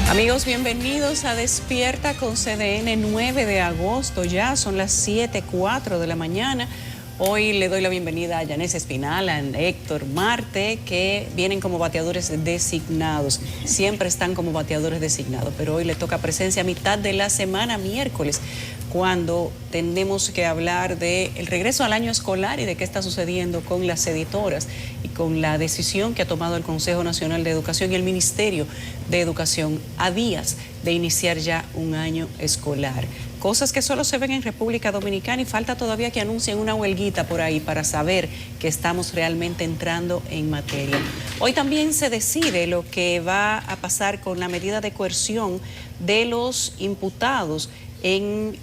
Amigos, bienvenidos a Despierta con CDN, 9 de agosto, ya son las 7:04 de la mañana. Hoy le doy la bienvenida a Yanessi Espinal, a Héctor Marte, que vienen como bateadores designados. Siempre están como bateadores designados, pero hoy le toca presencia a mitad de la semana, miércoles, cuando tenemos que hablar del regreso al año escolar y de qué está sucediendo con las editoras y con la decisión que ha tomado el Consejo Nacional de Educación y el Ministerio de Educación a días de iniciar ya un año escolar. Cosas que solo se ven en República Dominicana y falta todavía que anuncien una huelguita por ahí para saber que estamos realmente entrando en materia. Hoy también se decide lo que va a pasar con la medida de coerción de los imputados en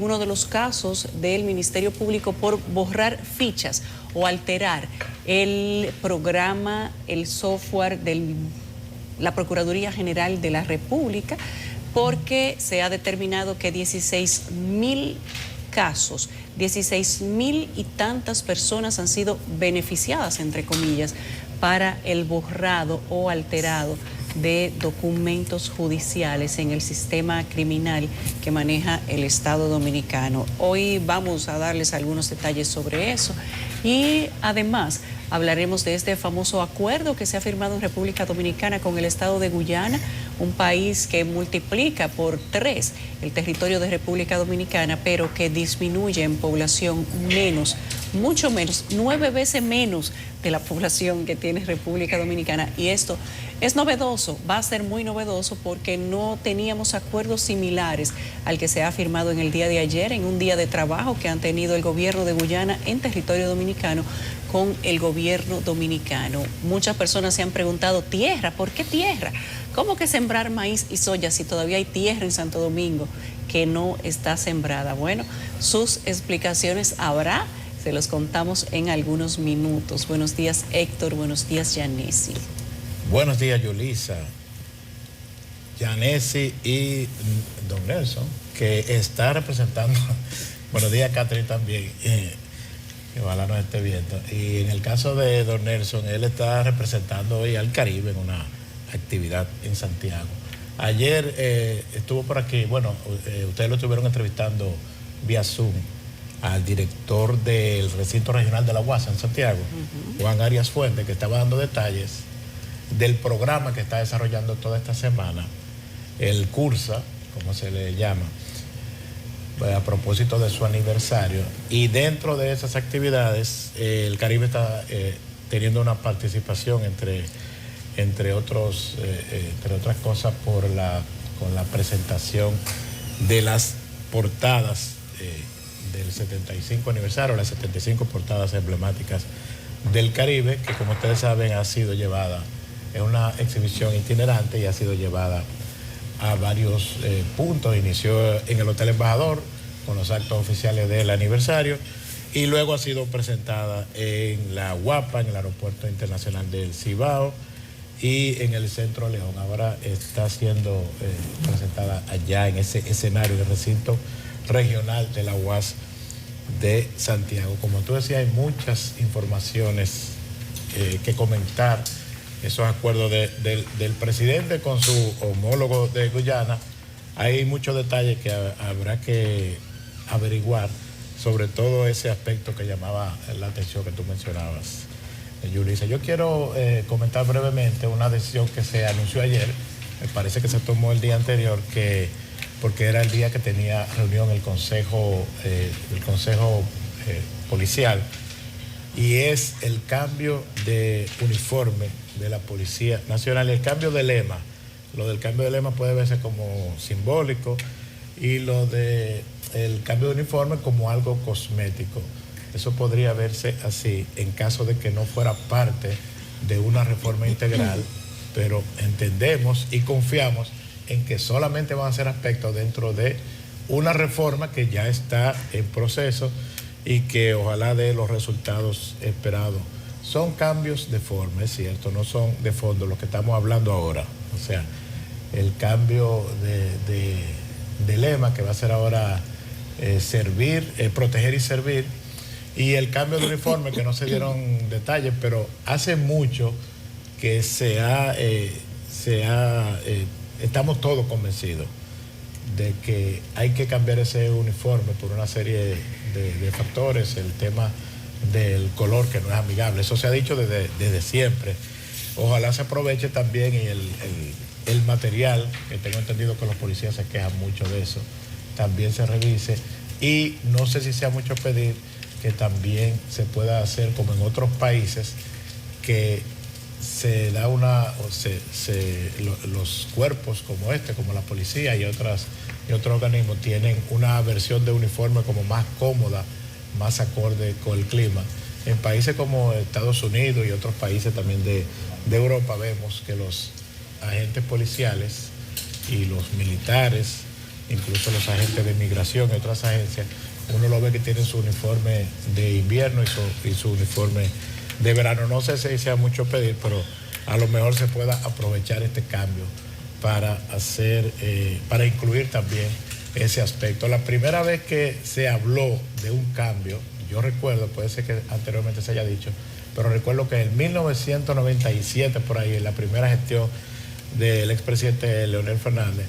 uno de los casos del Ministerio Público por borrar fichas o alterar el programa, el software de la Procuraduría General de la República, porque se ha determinado que 16.000 casos, 16.000 y tantas personas han sido beneficiadas, entre comillas, para el borrado o alterado de documentos judiciales en el sistema criminal que maneja el Estado Dominicano. Hoy vamos a darles algunos detalles sobre eso y además hablaremos de este famoso acuerdo que se ha firmado en República Dominicana con el Estado de Guyana, un país que multiplica por 3 el territorio de República Dominicana, pero que disminuye en población menos, mucho menos, 9 veces menos de la población que tiene República Dominicana. Y esto es novedoso, va a ser muy novedoso porque no teníamos acuerdos similares al que se ha firmado en el día de ayer, en un día de trabajo que han tenido el gobierno de Guyana en territorio dominicano con el gobierno dominicano. Muchas personas se han preguntado, ¿tierra? ¿Por qué tierra? ¿Cómo que sembrar maíz y soya si todavía hay tierra en Santo Domingo que no está sembrada? Bueno, sus explicaciones habrá, se los contamos en algunos minutos. Buenos días, Héctor. Buenos días, Yanessi. Buenos días, Yulisa, Yanessi y don Nelson, que está representando. Buenos días, Catherine, también. Que ojalá nos esté viendo. Y en el caso de don Nelson, él está representando hoy al Caribe en una actividad en Santiago. Ayer estuvo por aquí, bueno, ustedes lo estuvieron entrevistando vía Zoom al director del recinto regional de la UASA en Santiago, Juan Arias Fuentes, que estaba dando detalles del programa que está desarrollando toda esta semana, el CURSA, como se le llama, a propósito de su aniversario. Y dentro de esas actividades, el Caribe está teniendo una participación entre otras cosas con la presentación de las portadas del 75 aniversario, las 75 portadas emblemáticas del Caribe, que como ustedes saben ha sido llevada, es una exhibición itinerante y ha sido llevada a varios puntos. Inició en el Hotel Embajador con los actos oficiales del aniversario y luego ha sido presentada en la UAPA, en el Aeropuerto Internacional del Cibao y en el Centro León. Ahora está siendo presentada allá en ese escenario del recinto regional de la UAS de Santiago. Como tú decías, hay muchas informaciones que comentar. Esos acuerdos del presidente con su homólogo de Guyana, hay muchos detalles que habrá que averiguar, sobre todo ese aspecto que llamaba la atención que tú mencionabas, Yulisa. Yo quiero comentar brevemente una decisión que se anunció ayer, me parece que se tomó el día anterior, porque era el día que tenía reunión el Consejo Policial, y es el cambio de uniforme de la Policía Nacional y el cambio de lema. Lo del cambio de lema puede verse como simbólico y lo del cambio de uniforme como algo cosmético. Eso podría verse así en caso de que no fuera parte de una reforma integral, pero entendemos y confiamos en que solamente van a ser aspectos dentro de una reforma que ya está en proceso y que ojalá dé los resultados esperados. Son cambios de forma, es cierto, no son de fondo lo que estamos hablando ahora. O sea, el cambio de lema que va a ser ahora proteger y servir, y el cambio de uniforme que no se dieron detalles, pero hace mucho que se ha estamos todos convencidos de que hay que cambiar ese uniforme por una serie de factores, el tema del color que no es amigable, eso se ha dicho desde siempre. Ojalá se aproveche también y el material, que tengo entendido que los policías se quejan mucho de eso, también se revise, y no sé si sea mucho pedir que también se pueda hacer como en otros países, que se da los cuerpos como como la policía y otros organismos tienen una versión de uniforme como más cómoda, más acorde con el clima. En países como Estados Unidos y otros países también de Europa vemos que los agentes policiales y los militares, incluso los agentes de migración y otras agencias, uno lo ve que tienen su uniforme de invierno y su uniforme de verano. No sé si sea mucho pedir, pero a lo mejor se pueda aprovechar este cambio para para incluir también ese aspecto. La primera vez que se habló de un cambio, yo recuerdo, puede ser que anteriormente se haya dicho, pero recuerdo que en 1997, por ahí, en la primera gestión del expresidente Leonel Fernández,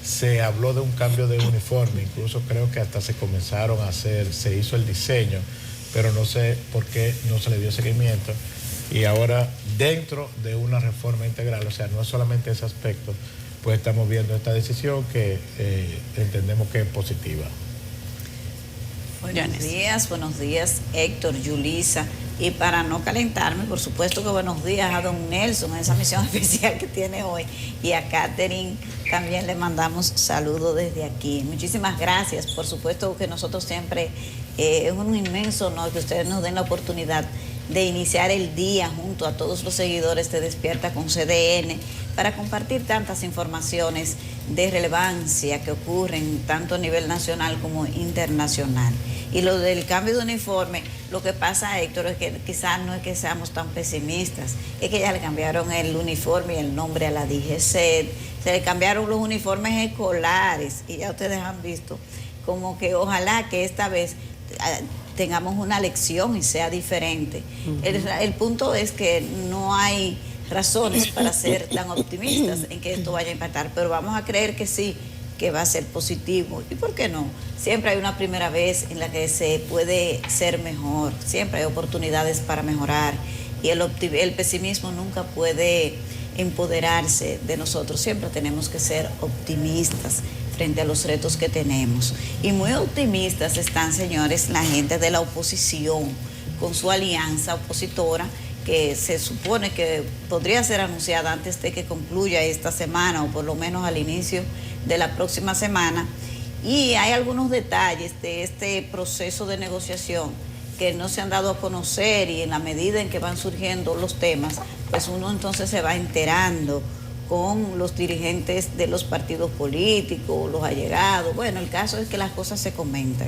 se habló de un cambio de uniforme, incluso creo que hasta se comenzaron a se hizo el diseño, pero no sé por qué no se le dio seguimiento, y ahora dentro de una reforma integral, o sea, no es solamente ese aspecto, pues estamos viendo esta decisión que entendemos que es positiva. Buenos días, Héctor, Yulisa. Y para no calentarme, por supuesto que buenos días a don Nelson, a esa misión especial que tiene hoy. Y a Catherine también le mandamos saludos desde aquí. Muchísimas gracias. Por supuesto que nosotros siempre, es un inmenso honor que ustedes nos den la oportunidad de iniciar el día junto a todos los seguidores de Despierta con CDN para compartir tantas informaciones de relevancia que ocurren tanto a nivel nacional como internacional. Y lo del cambio de uniforme, lo que pasa, Héctor, es que quizás no es que seamos tan pesimistas, es que ya le cambiaron el uniforme y el nombre a la DGCET, se le cambiaron los uniformes escolares y ya ustedes han visto como que ojalá que esta vez tengamos una lección y sea diferente. El punto es que no hay razones para ser tan optimistas en que esto vaya a impactar, pero vamos a creer que sí, que va a ser positivo. ¿Y por qué no? Siempre hay una primera vez en la que se puede ser mejor, siempre hay oportunidades para mejorar, y el pesimismo nunca puede empoderarse de nosotros, siempre tenemos que ser optimistas frente a los retos que tenemos. Y muy optimistas están, señores, la gente de la oposición con su alianza opositora, que se supone que podría ser anunciada antes de que concluya esta semana o por lo menos al inicio de la próxima semana. Y hay algunos detalles de este proceso de negociación que no se han dado a conocer, y en la medida en que van surgiendo los temas, pues uno entonces se va enterando con los dirigentes de los partidos políticos, los allegados. Bueno, el caso es que las cosas se comentan.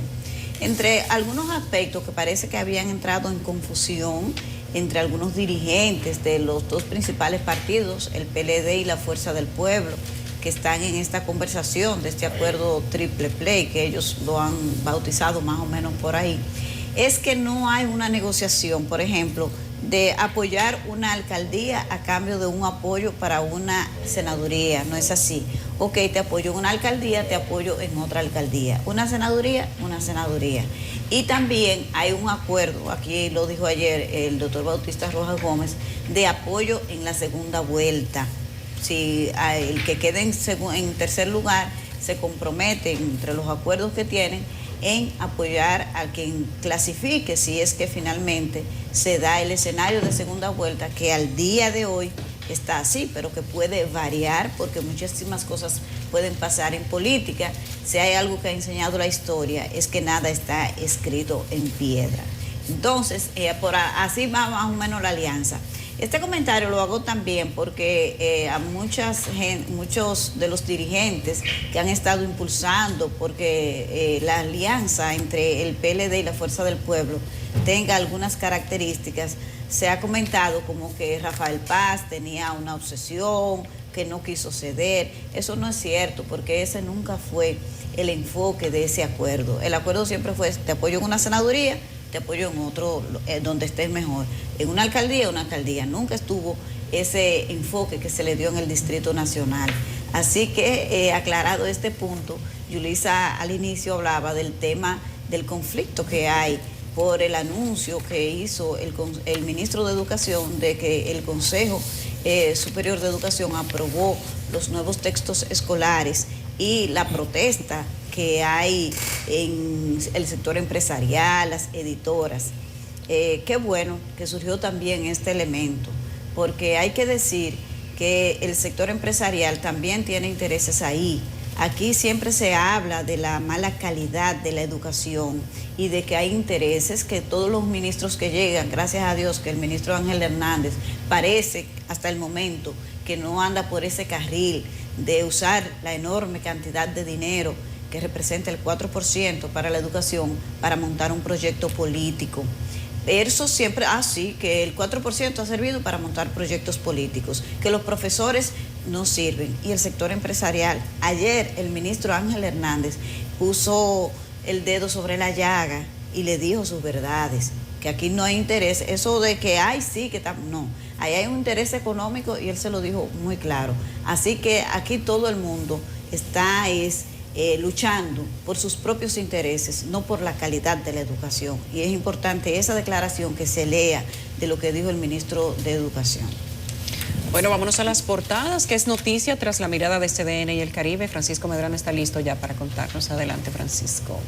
Entre algunos aspectos que parece que habían entrado en confusión entre algunos dirigentes de los dos principales partidos, el PLD y la Fuerza del Pueblo, que están en esta conversación de este acuerdo triple play, que ellos lo han bautizado más o menos por ahí, es que no hay una negociación, por ejemplo, de apoyar una alcaldía a cambio de un apoyo para una senaduría. No es así. Ok, te apoyo en una alcaldía, te apoyo en otra alcaldía. Una senaduría, una senaduría. Y también hay un acuerdo, aquí lo dijo ayer el doctor Bautista Rojas Gómez, de apoyo en la segunda vuelta. Si el que quede en tercer lugar se compromete entre los acuerdos que tienen en apoyar a quien clasifique, si es que finalmente se da el escenario de segunda vuelta, que al día de hoy está así, pero que puede variar porque muchísimas cosas pueden pasar en política. Si hay algo que ha enseñado la historia, es que nada está escrito en piedra. Entonces, así va más o menos la alianza. Este comentario lo hago también porque a muchos de los dirigentes que han estado impulsando porque la alianza entre el PLD y la Fuerza del Pueblo tenga algunas características, se ha comentado como que Rafael Paz tenía una obsesión, que no quiso ceder. Eso no es cierto, porque ese nunca fue el enfoque de ese acuerdo. El acuerdo siempre fue: te apoyo en una senaduría, te apoyo en otro donde estés mejor. En una alcaldía. Nunca estuvo ese enfoque que se le dio en el Distrito Nacional. Así que, aclarado este punto, Yulisa al inicio hablaba del tema del conflicto que hay por el anuncio que hizo el ministro de Educación de que el Consejo Superior de Educación aprobó los nuevos textos escolares y la protesta que hay en el sector empresarial, las editoras. Qué bueno que surgió también este elemento, porque hay que decir que el sector empresarial también tiene intereses ahí. Aquí siempre se habla de la mala calidad de la educación y de que hay intereses que todos los ministros que llegan, gracias a Dios que el ministro Ángel Hernández parece hasta el momento que no anda por ese carril de usar la enorme cantidad de dinero que representa el 4% para la educación para montar un proyecto político. Eso siempre, sí, que el 4% ha servido para montar proyectos políticos, que los profesores no sirven y el sector empresarial. Ayer el ministro Ángel Hernández puso el dedo sobre la llaga y le dijo sus verdades, que aquí no hay interés, eso de que sí, que no, ahí hay un interés económico y él se lo dijo muy claro. Así que aquí todo el mundo está luchando por sus propios intereses, no por la calidad de la educación. Y es importante esa declaración que se lea de lo que dijo el ministro de Educación. Bueno, vámonos a las portadas, que es noticia tras la mirada de CDN y el Caribe. Francisco Medrano está listo ya para contarnos. Adelante, Francisco.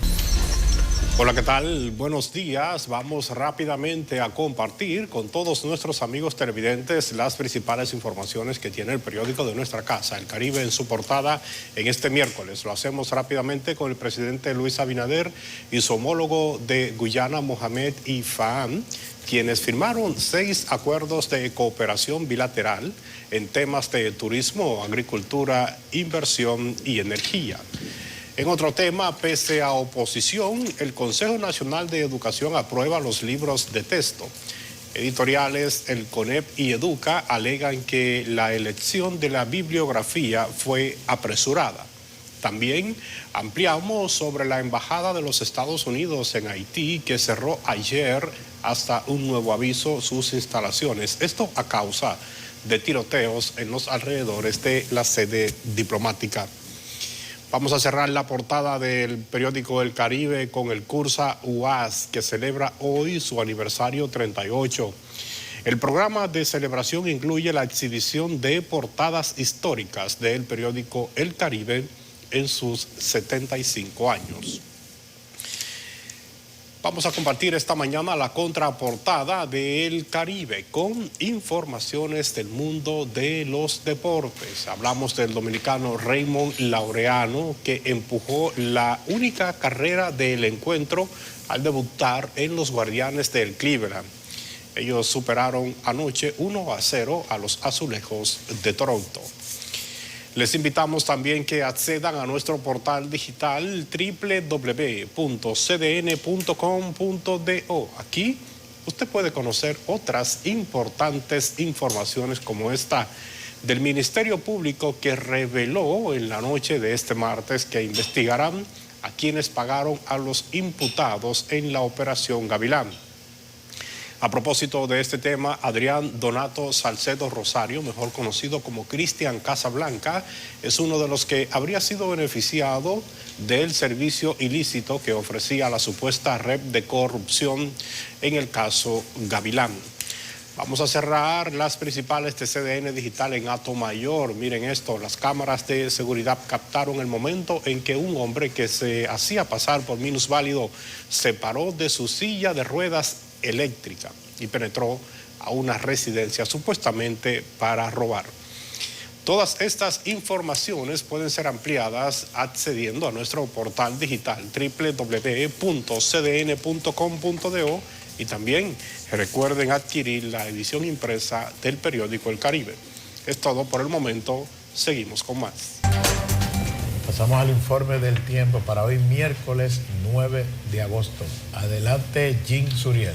Hola, ¿qué tal? Buenos días. Vamos rápidamente a compartir con todos nuestros amigos televidentes las principales informaciones que tiene el periódico de nuestra casa, El Caribe, en su portada en este miércoles. Lo hacemos rápidamente con el presidente Luis Abinader y su homólogo de Guyana, Mohamed Ifan, quienes firmaron 6 acuerdos de cooperación bilateral en temas de turismo, agricultura, inversión y energía. En otro tema, pese a oposición, el Consejo Nacional de Educación aprueba los libros de texto. Editoriales, el CONEP y Educa alegan que la elección de la bibliografía fue apresurada. También ampliamos sobre la Embajada de los Estados Unidos en Haití, que cerró ayer hasta un nuevo aviso sus instalaciones. Esto a causa de tiroteos en los alrededores de la sede diplomática. Vamos a cerrar la portada del periódico El Caribe con el Cursa UAS, que celebra hoy su aniversario 38. El programa de celebración incluye la exhibición de portadas históricas del periódico El Caribe en sus 75 años. Vamos a compartir esta mañana la contraportada de El Caribe con informaciones del mundo de los deportes. Hablamos del dominicano Raymond Laureano, que empujó la única carrera del encuentro al debutar en los Guardianes del Cleveland. Ellos superaron anoche 1-0 a los Azulejos de Toronto. Les invitamos también que accedan a nuestro portal digital www.cdn.com.do. Aquí usted puede conocer otras importantes informaciones como esta del Ministerio Público, que reveló en la noche de este martes que investigarán a quienes pagaron a los imputados en la Operación Gavilán. A propósito de este tema, Adrián Donato Salcedo Rosario, mejor conocido como Cristian Casablanca, es uno de los que habría sido beneficiado del servicio ilícito que ofrecía la supuesta red de corrupción en el caso Gavilán. Vamos a cerrar las principales de CDN Digital en Atomayor. Miren esto, las cámaras de seguridad captaron el momento en que un hombre que se hacía pasar por minusválido se paró de su silla de ruedas eléctrica y penetró a una residencia supuestamente para robar. Todas estas informaciones pueden ser ampliadas accediendo a nuestro portal digital www.cdn.com.do y también recuerden adquirir la edición impresa del periódico El Caribe. Es todo por el momento, seguimos con más. Pasamos al informe del tiempo para hoy, miércoles 9 de agosto. Adelante, Jean Suriel.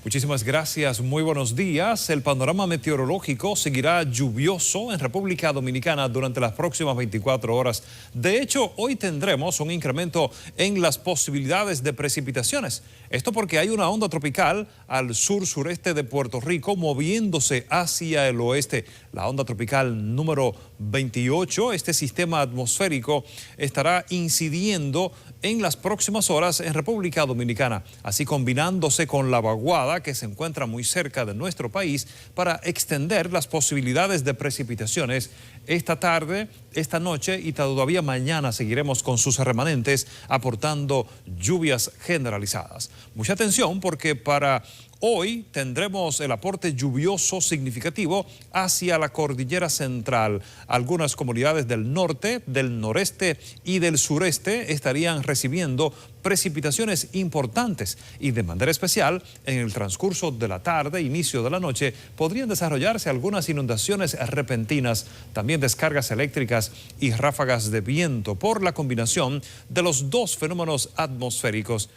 Muchísimas gracias, muy buenos días. El panorama meteorológico seguirá lluvioso en República Dominicana durante las próximas 24 horas. De hecho, hoy tendremos un incremento en las posibilidades de precipitaciones. Esto porque hay una onda tropical al sur-sureste de Puerto Rico moviéndose hacia el oeste. La onda tropical número 28, este sistema atmosférico estará incidiendo en las próximas horas en República Dominicana, así combinándose con la vaguada que se encuentra muy cerca de nuestro país para extender las posibilidades de precipitaciones esta tarde, esta noche y todavía mañana. Seguiremos con sus remanentes aportando lluvias generalizadas. Mucha atención porque para hoy tendremos el aporte lluvioso significativo hacia la cordillera central. Algunas comunidades del norte, del noreste y del sureste estarían recibiendo precipitaciones importantes y de manera especial en el transcurso de la tarde, inicio de la noche, podrían desarrollarse algunas inundaciones repentinas, también descargas eléctricas y ráfagas de viento por la combinación de los dos fenómenos atmosféricos.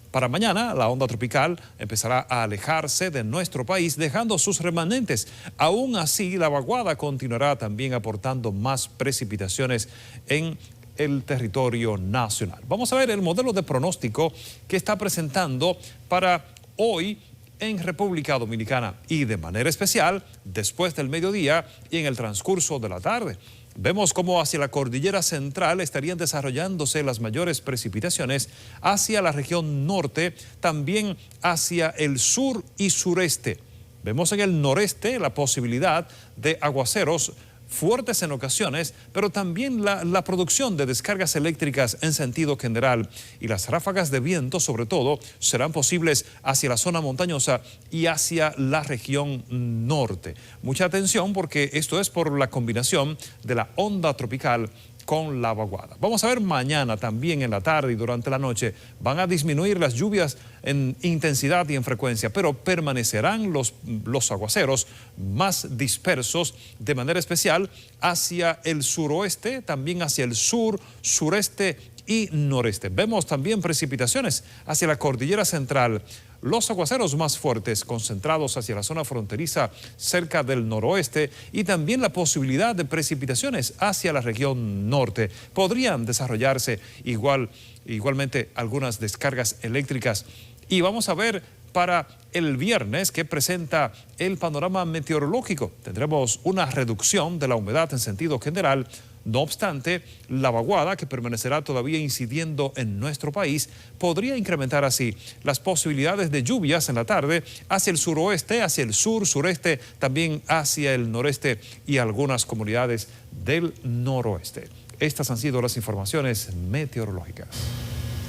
Para mañana, la onda tropical empezará a alejarse de nuestro país, dejando sus remanentes. Aún así, la vaguada continuará también aportando más precipitaciones en el territorio nacional. Vamos a ver el modelo de pronóstico que está presentando para hoy en República Dominicana y de manera especial después del mediodía y en el transcurso de la tarde. Vemos cómo hacia la cordillera central estarían desarrollándose las mayores precipitaciones, hacia la región norte, también hacia el sur y sureste. Vemos en el noreste la posibilidad de aguaceros fuertes en ocasiones, pero también la producción de descargas eléctricas en sentido general, y las ráfagas de viento sobre todo serán posibles hacia la zona montañosa y hacia la región norte. Mucha atención porque esto es por la combinación de la onda tropical con la vaguada. Vamos a ver mañana también en la tarde y durante la noche van a disminuir las lluvias en intensidad y en frecuencia, pero permanecerán los aguaceros más dispersos de manera especial hacia el suroeste, también hacia el sur, sureste y noreste. Vemos también precipitaciones hacia la cordillera central. Los aguaceros más fuertes concentrados hacia la zona fronteriza cerca del noroeste y también la posibilidad de precipitaciones hacia la región norte. Podrían desarrollarse igualmente algunas descargas eléctricas. Y vamos a ver para el viernes que presenta el panorama meteorológico. Tendremos una reducción de la humedad en sentido general. No obstante, la vaguada, que permanecerá todavía incidiendo en nuestro país, podría incrementar así las posibilidades de lluvias en la tarde hacia el suroeste, hacia el sur, sureste, también hacia el noreste y algunas comunidades del noroeste. Estas han sido las informaciones meteorológicas.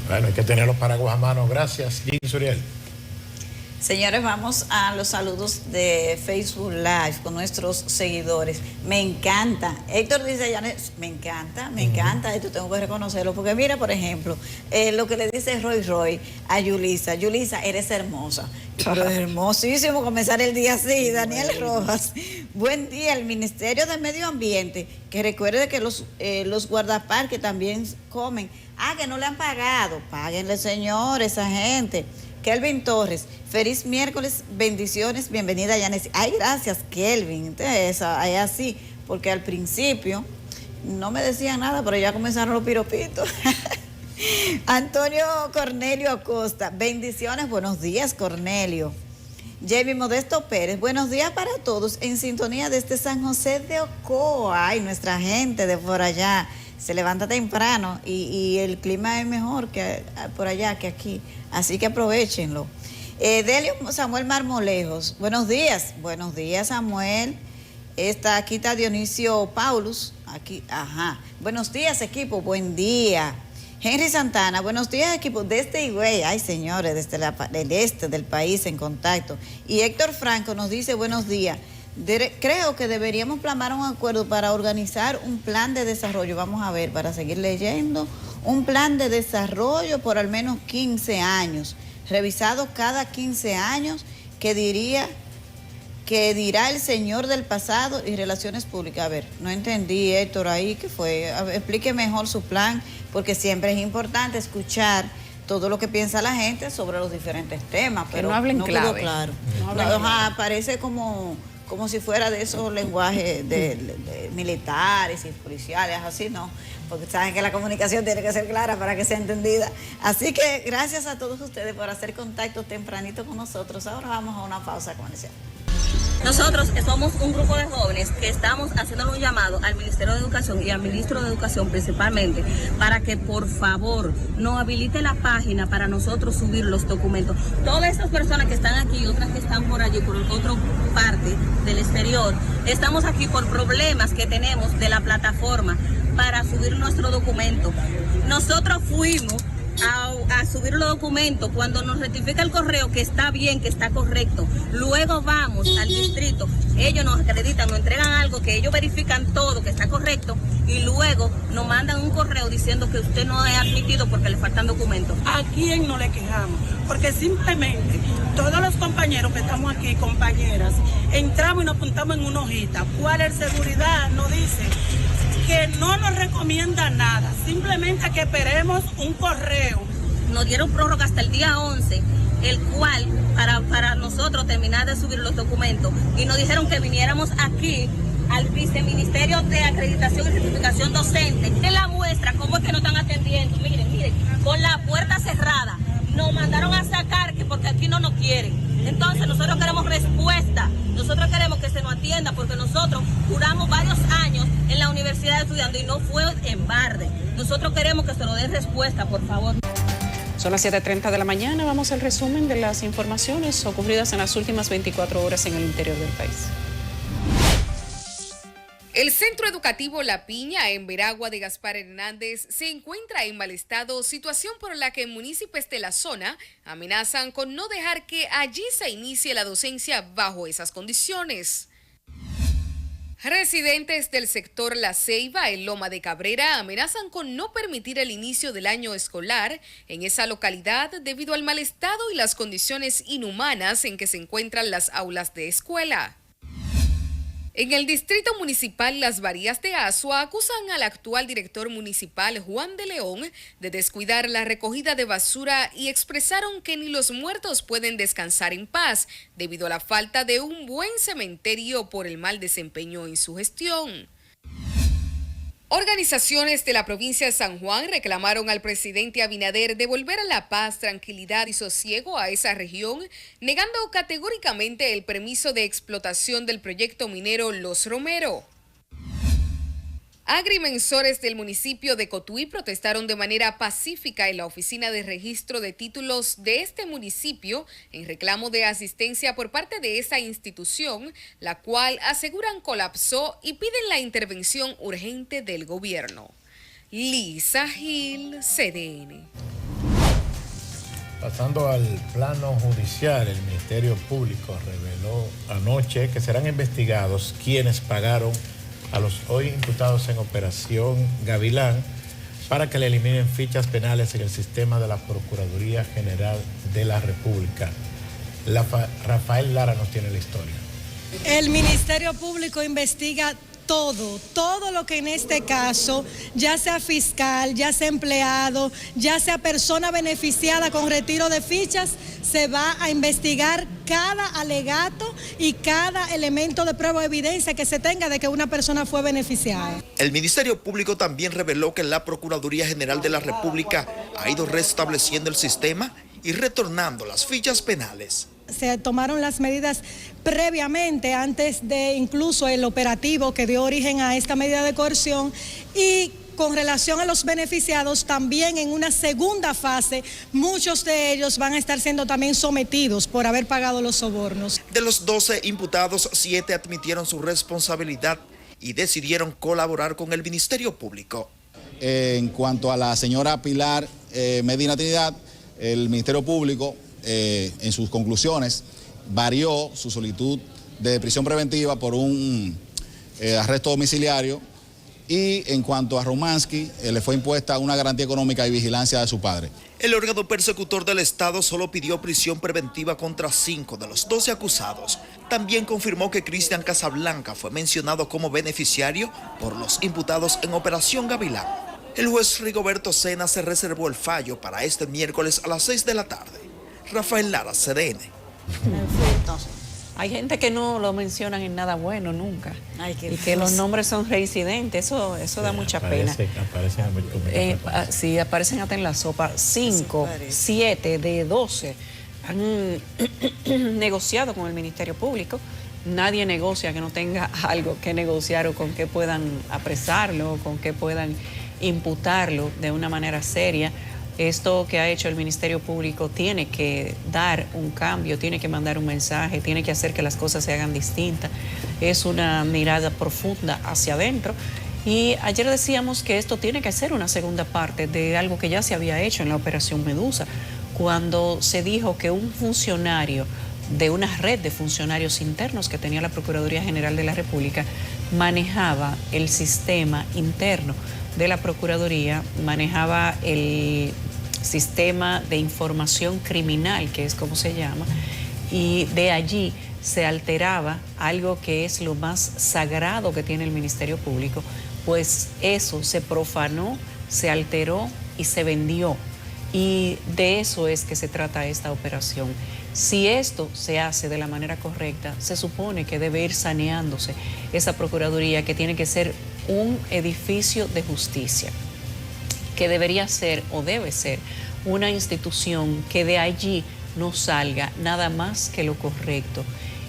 Bueno, hay que tener los paraguas a mano. Gracias, Jim Suriel. Señores, vamos a los saludos de Facebook Live con nuestros seguidores. Me encanta. Héctor dice, Yanes, me encanta, esto tengo que reconocerlo, porque mira, por ejemplo, lo que le dice Roy a Yulisa. Yulisa, eres hermosa. Pero es hermosísimo comenzar el día así. Daniel Rojas, buen día. El Ministerio de Medio Ambiente, que recuerde que los guardaparques también comen. Que no le han pagado. Páguenle, señor, esa gente. Kelvin Torres, feliz miércoles, bendiciones, bienvenida Yanes. Ay, gracias Kelvin, es así, porque al principio no me decían nada, pero ya comenzaron los piropitos. Antonio Cornelio Acosta, bendiciones, buenos días Cornelio. Jamie Modesto Pérez, buenos días para todos, en sintonía desde San José de Ocoa. Ay, nuestra gente de por allá se levanta temprano y el clima es mejor que por allá que aquí, así que aprovechenlo. Delio Samuel Marmolejos, buenos días Samuel. Aquí está Dionisio Paulus, aquí, buenos días equipo, buen día. Henry Santana, buenos días equipo, desde Higüey, ay señores, desde el este del país en contacto. Y Héctor Franco nos dice buenos días. Creo que deberíamos plasmar un acuerdo para organizar un plan de desarrollo, vamos a ver, para seguir leyendo, un plan de desarrollo por al menos 15 años, revisado cada 15 años, que dirá el señor del pasado y relaciones públicas. A ver, no entendí, Héctor, ahí, ¿qué fue? Explique mejor su plan, porque siempre es importante escuchar todo lo que piensa la gente sobre los diferentes temas, pero no hablen clave. quedó claro. No hablen clave. Parece como si fuera de esos lenguajes de militares y policiales, así no, porque saben que la comunicación tiene que ser clara para que sea entendida. Así que gracias a todos ustedes por hacer contacto tempranito con nosotros. Ahora vamos a una pausa comercial. Nosotros somos un grupo de jóvenes que estamos haciendo un llamado al Ministerio de Educación y al Ministro de Educación principalmente para que por favor nos habilite la página para nosotros subir los documentos. Todas estas personas que están aquí y otras que están por allí, por otra parte del exterior, estamos aquí por problemas que tenemos de la plataforma para subir nuestro documento. Nosotros fuimos a subir los documentos cuando nos rectifica el correo que está bien, que está correcto. Luego vamos al distrito, ellos nos acreditan, nos entregan algo que ellos verifican todo que está correcto y luego nos mandan un correo diciendo que usted no es admitido porque le faltan documentos. ¿A quién no le quejamos? Porque simplemente todos los compañeros que estamos aquí, compañeras, entramos y nos apuntamos en una hojita. ¿Cuál es seguridad? Nos dice que no nos recomienda nada, simplemente que esperemos un correo. Nos dieron prórroga hasta el día 11, el cual para nosotros terminar de subir los documentos, y nos dijeron que viniéramos aquí al Viceministerio de Acreditación y Certificación Docente. De la muestra, cómo es que nos están atendiendo, miren, con la puerta cerrada, nos mandaron a sacar que porque aquí no nos quieren. Entonces nosotros queremos respuesta, nosotros queremos que se nos atienda porque nosotros duramos varios años en la universidad estudiando y no fue en balde. Nosotros queremos que se nos den respuesta, por favor. Son las 7:30 de la mañana, vamos al resumen de las informaciones ocurridas en las últimas 24 horas en el interior del país. El Centro Educativo La Piña en Veragua de Gaspar Hernández se encuentra en mal estado, situación por la que municipios de la zona amenazan con no dejar que allí se inicie la docencia bajo esas condiciones. Residentes del sector La Ceiba, en Loma de Cabrera, amenazan con no permitir el inicio del año escolar en esa localidad debido al mal estado y las condiciones inhumanas en que se encuentran las aulas de escuela. En el distrito municipal Las Varías de Azua acusan al actual director municipal Juan de León de descuidar la recogida de basura y expresaron que ni los muertos pueden descansar en paz debido a la falta de un buen cementerio por el mal desempeño en su gestión. Organizaciones de la provincia de San Juan reclamaron al presidente Abinader devolver la paz, tranquilidad y sosiego a esa región, negando categóricamente el permiso de explotación del proyecto minero Los Romero. Agrimensores del municipio de Cotuí protestaron de manera pacífica en la oficina de registro de títulos de este municipio en reclamo de asistencia por parte de esa institución, la cual aseguran colapsó y piden la intervención urgente del gobierno. Lisa Gil, CDN. Pasando al plano judicial, el Ministerio Público reveló anoche que serán investigados quienes pagaron a los hoy imputados en Operación Gavilán para que le eliminen fichas penales en el sistema de la Procuraduría General de la República. Rafael Lara nos tiene la historia. El Ministerio Público investiga todo lo que en este caso, ya sea fiscal, ya sea empleado, ya sea persona beneficiada con retiro de fichas, se va a investigar cada alegato y cada elemento de prueba o evidencia que se tenga de que una persona fue beneficiada. El Ministerio Público también reveló que la Procuraduría General de la República ha ido restableciendo el sistema y retornando las fichas penales. Se tomaron las medidas previamente, antes de incluso el operativo que dio origen a esta medida de coerción, y con relación a los beneficiados, también en una segunda fase, muchos de ellos van a estar siendo también sometidos por haber pagado los sobornos. De los 12 imputados, 7 admitieron su responsabilidad y decidieron colaborar con el Ministerio Público. En cuanto a la señora Pilar Medina Trinidad, el Ministerio Público, en sus conclusiones, varió su solicitud de prisión preventiva por un arresto domiciliario, y en cuanto a Romansky, le fue impuesta una garantía económica y vigilancia de su padre. El órgano persecutor del Estado solo pidió prisión preventiva contra 5 de los 12 acusados. También confirmó que Cristian Casablanca fue mencionado como beneficiario por los imputados en Operación Gavilán. El juez Rigoberto Sena se reservó el fallo para este miércoles a las 6 de la tarde. Rafael Lara, CDN. Hay gente que no lo mencionan en nada bueno nunca. Y que los nombres son reincidentes. Eso da mucha pena. Sí, aparecen hasta en la sopa. 5, 7 de 12 han negociado con el Ministerio Público. Nadie negocia que no tenga algo que negociar o con que puedan apresarlo, o con que puedan imputarlo de una manera seria. Esto que ha hecho el Ministerio Público tiene que dar un cambio, tiene que mandar un mensaje, tiene que hacer que las cosas se hagan distintas. Es una mirada profunda hacia adentro. Y ayer decíamos que esto tiene que ser una segunda parte de algo que ya se había hecho en la Operación Medusa, cuando se dijo que un funcionario de una red de funcionarios internos que tenía la Procuraduría General de la República manejaba el sistema interno de la Procuraduría, manejaba el sistema de información criminal, que es como se llama, y de allí se alteraba algo que es lo más sagrado que tiene el Ministerio Público, pues eso se profanó, se alteró y se vendió. Y de eso es que se trata esta operación. Si esto se hace de la manera correcta, se supone que debe ir saneándose esa Procuraduría, que tiene que ser un edificio de justicia, que debería ser o debe ser una institución que de allí no salga nada más que lo correcto.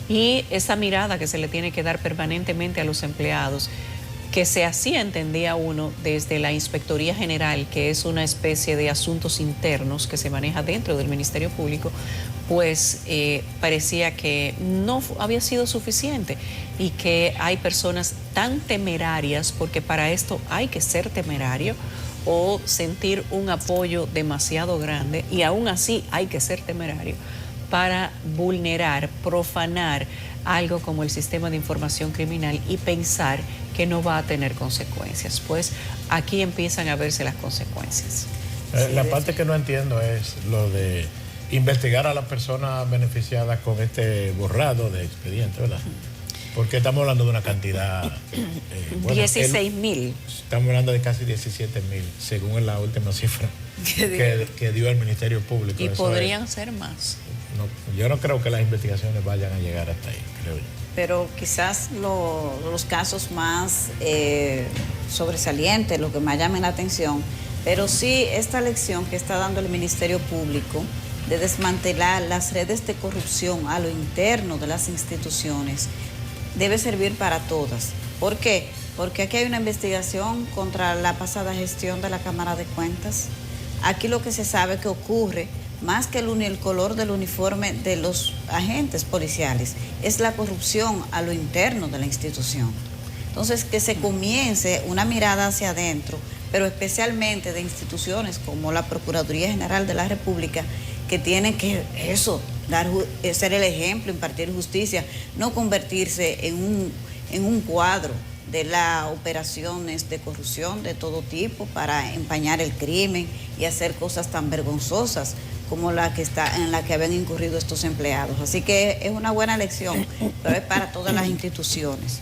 Y esa mirada que se le tiene que dar permanentemente a los empleados, que se hacía, entendía uno, desde la Inspectoría General, que es una especie de asuntos internos que se maneja dentro del Ministerio Público, pues parecía que no había sido suficiente y que hay personas tan temerarias, porque para esto hay que ser temerario o sentir un apoyo demasiado grande, y aún así hay que ser temerario para vulnerar, profanar algo como el sistema de información criminal y pensar que no va a tener consecuencias. Pues aquí empiezan a verse las consecuencias. La parte que no entiendo es lo de investigar a las personas beneficiadas con este borrado de expediente, ¿verdad? Porque estamos hablando de una cantidad... 16.000. Estamos hablando de casi 17.000, según la última cifra que dio el Ministerio Público. Y podrían ser más. No, yo no creo que las investigaciones vayan a llegar hasta ahí, creo yo. Pero quizás los casos más sobresalientes, lo que más llamen la atención, pero sí esta lección que está dando el Ministerio Público de desmantelar las redes de corrupción a lo interno de las instituciones debe servir para todas. ¿Por qué? Porque aquí hay una investigación contra la pasada gestión de la Cámara de Cuentas. Aquí lo que se sabe que ocurre, más que el color del uniforme de los agentes policiales, es la corrupción a lo interno de la institución. Entonces, que se comience una mirada hacia adentro, pero especialmente de instituciones como la Procuraduría General de la República, que tienen que ser el ejemplo, impartir justicia, no convertirse en un cuadro de las operaciones de corrupción de todo tipo para empañar el crimen y hacer cosas tan vergonzosas como en la que habían incurrido estos empleados. Así que es una buena lección, pero es para todas las instituciones.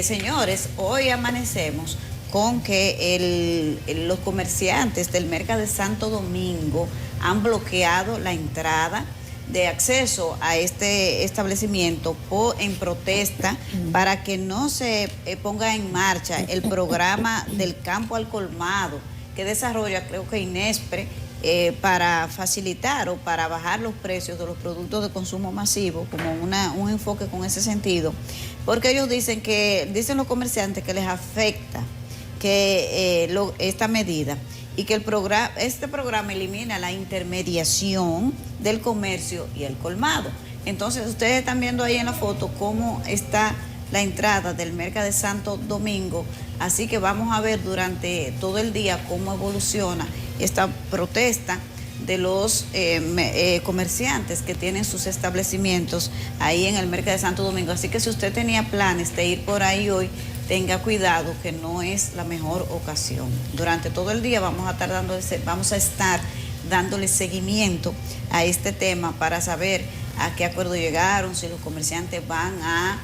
Señores, hoy amanecemos con que los comerciantes del Mercado de Santo Domingo han bloqueado la entrada de acceso a este establecimiento en protesta para que no se ponga en marcha el programa del campo al colmado que desarrolla, creo que Inespre, para facilitar o para bajar los precios de los productos de consumo masivo, como un enfoque con ese sentido, porque ellos dicen los comerciantes que les afecta esta medida y que este programa elimina la intermediación del comercio y el colmado. Entonces ustedes están viendo ahí en la foto cómo está la entrada del Mercado de Santo Domingo, así que vamos a ver durante todo el día cómo evoluciona esta protesta de los comerciantes que tienen sus establecimientos ahí en el Mercado de Santo Domingo. Así que si usted tenía planes de ir por ahí hoy, tenga cuidado que no es la mejor ocasión. Durante todo el día vamos a estar dándole seguimiento a este tema para saber a qué acuerdo llegaron, si los comerciantes van a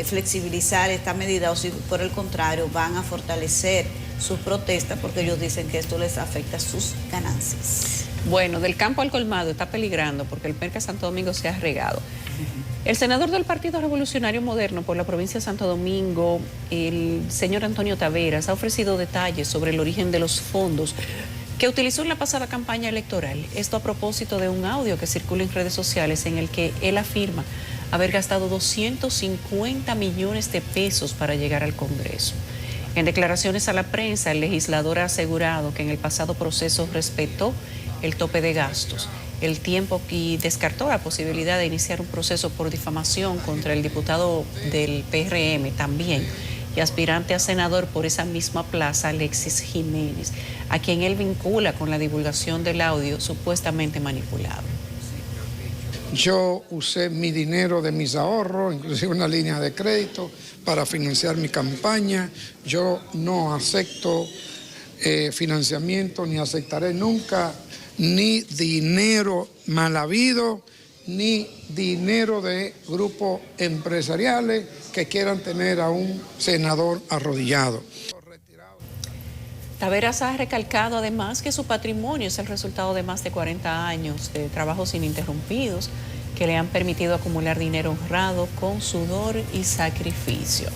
flexibilizar esta medida o si por el contrario van a fortalecer sus protestas porque ellos dicen que esto les afecta sus ganancias. Bueno, del campo al colmado está peligrando porque el Merca Santo Domingo se ha regado. El senador del Partido Revolucionario Moderno por la provincia de Santo Domingo, el señor Antonio Taveras, ha ofrecido detalles sobre el origen de los fondos que utilizó en la pasada campaña electoral. Esto a propósito de un audio que circula en redes sociales en el que él afirma haber gastado 250 millones de pesos para llegar al Congreso. En declaraciones a la prensa, el legislador ha asegurado que en el pasado proceso respetó el tope de gastos, el tiempo, y descartó la posibilidad de iniciar un proceso por difamación contra el diputado del PRM también y aspirante a senador por esa misma plaza, Alexis Jiménez, a quien él vincula con la divulgación del audio supuestamente manipulado. Yo usé mi dinero de mis ahorros, inclusive una línea de crédito, para financiar mi campaña. Yo no acepto financiamiento, ni aceptaré nunca ni dinero mal habido, ni dinero de grupos empresariales que quieran tener a un senador arrodillado. Taveras ha recalcado además que su patrimonio es el resultado de más de 40 años de trabajos ininterrumpidos que le han permitido acumular dinero honrado con sudor y sacrificio.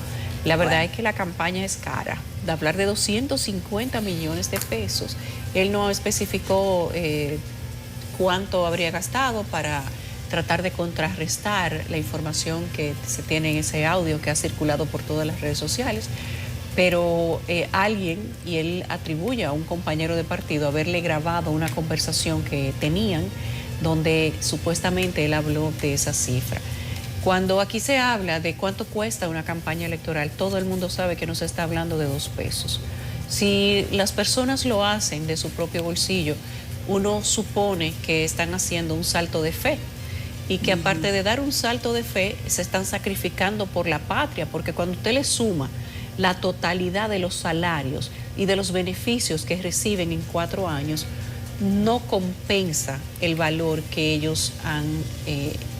La verdad es que la campaña es cara. De hablar de 250 millones de pesos, él no especificó cuánto habría gastado para tratar de contrarrestar la información que se tiene en ese audio que ha circulado por todas las redes sociales. Pero alguien, y él atribuye a un compañero de partido haberle grabado una conversación que tenían donde supuestamente él habló de esa cifra. Cuando aquí se habla de cuánto cuesta una campaña electoral, todo el mundo sabe que no se está hablando de 2 pesos. Si las personas lo hacen de su propio bolsillo, uno supone que están haciendo un salto de fe y que aparte de dar un salto de fe, se están sacrificando por la patria, porque cuando usted le suma la totalidad de los salarios y de los beneficios que reciben en 4 años, no compensa el valor que ellos han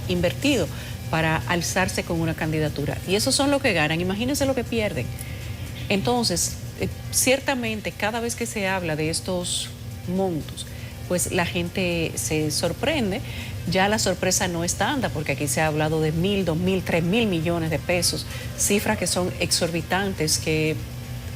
invertido para alzarse con una candidatura. Y esos son lo que ganan, imagínense lo que pierden. Entonces, ciertamente cada vez que se habla de estos montos, pues la gente se sorprende. Ya la sorpresa no es tanta, porque aquí se ha hablado de 1.000, 2.000, 3.000 millones de pesos, cifras que son exorbitantes, que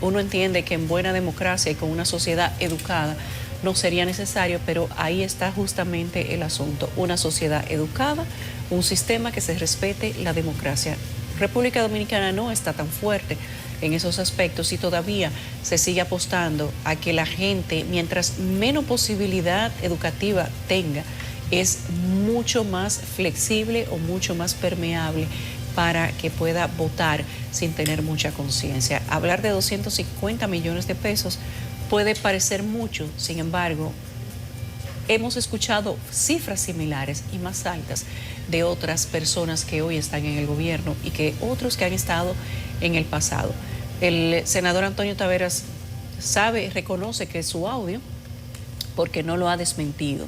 uno entiende que en buena democracia y con una sociedad educada no sería necesario, pero ahí está justamente el asunto. Una sociedad educada, un sistema que se respete la democracia. República Dominicana no está tan fuerte en esos aspectos y todavía se sigue apostando a que la gente, mientras menos posibilidad educativa tenga, es mucho más flexible o mucho más permeable para que pueda votar sin tener mucha conciencia. Hablar de 250 millones de pesos puede parecer mucho, sin embargo, hemos escuchado cifras similares y más altas de otras personas que hoy están en el gobierno y que otros que han estado en el pasado. El senador Antonio Taveras reconoce que es su audio, porque no lo ha desmentido.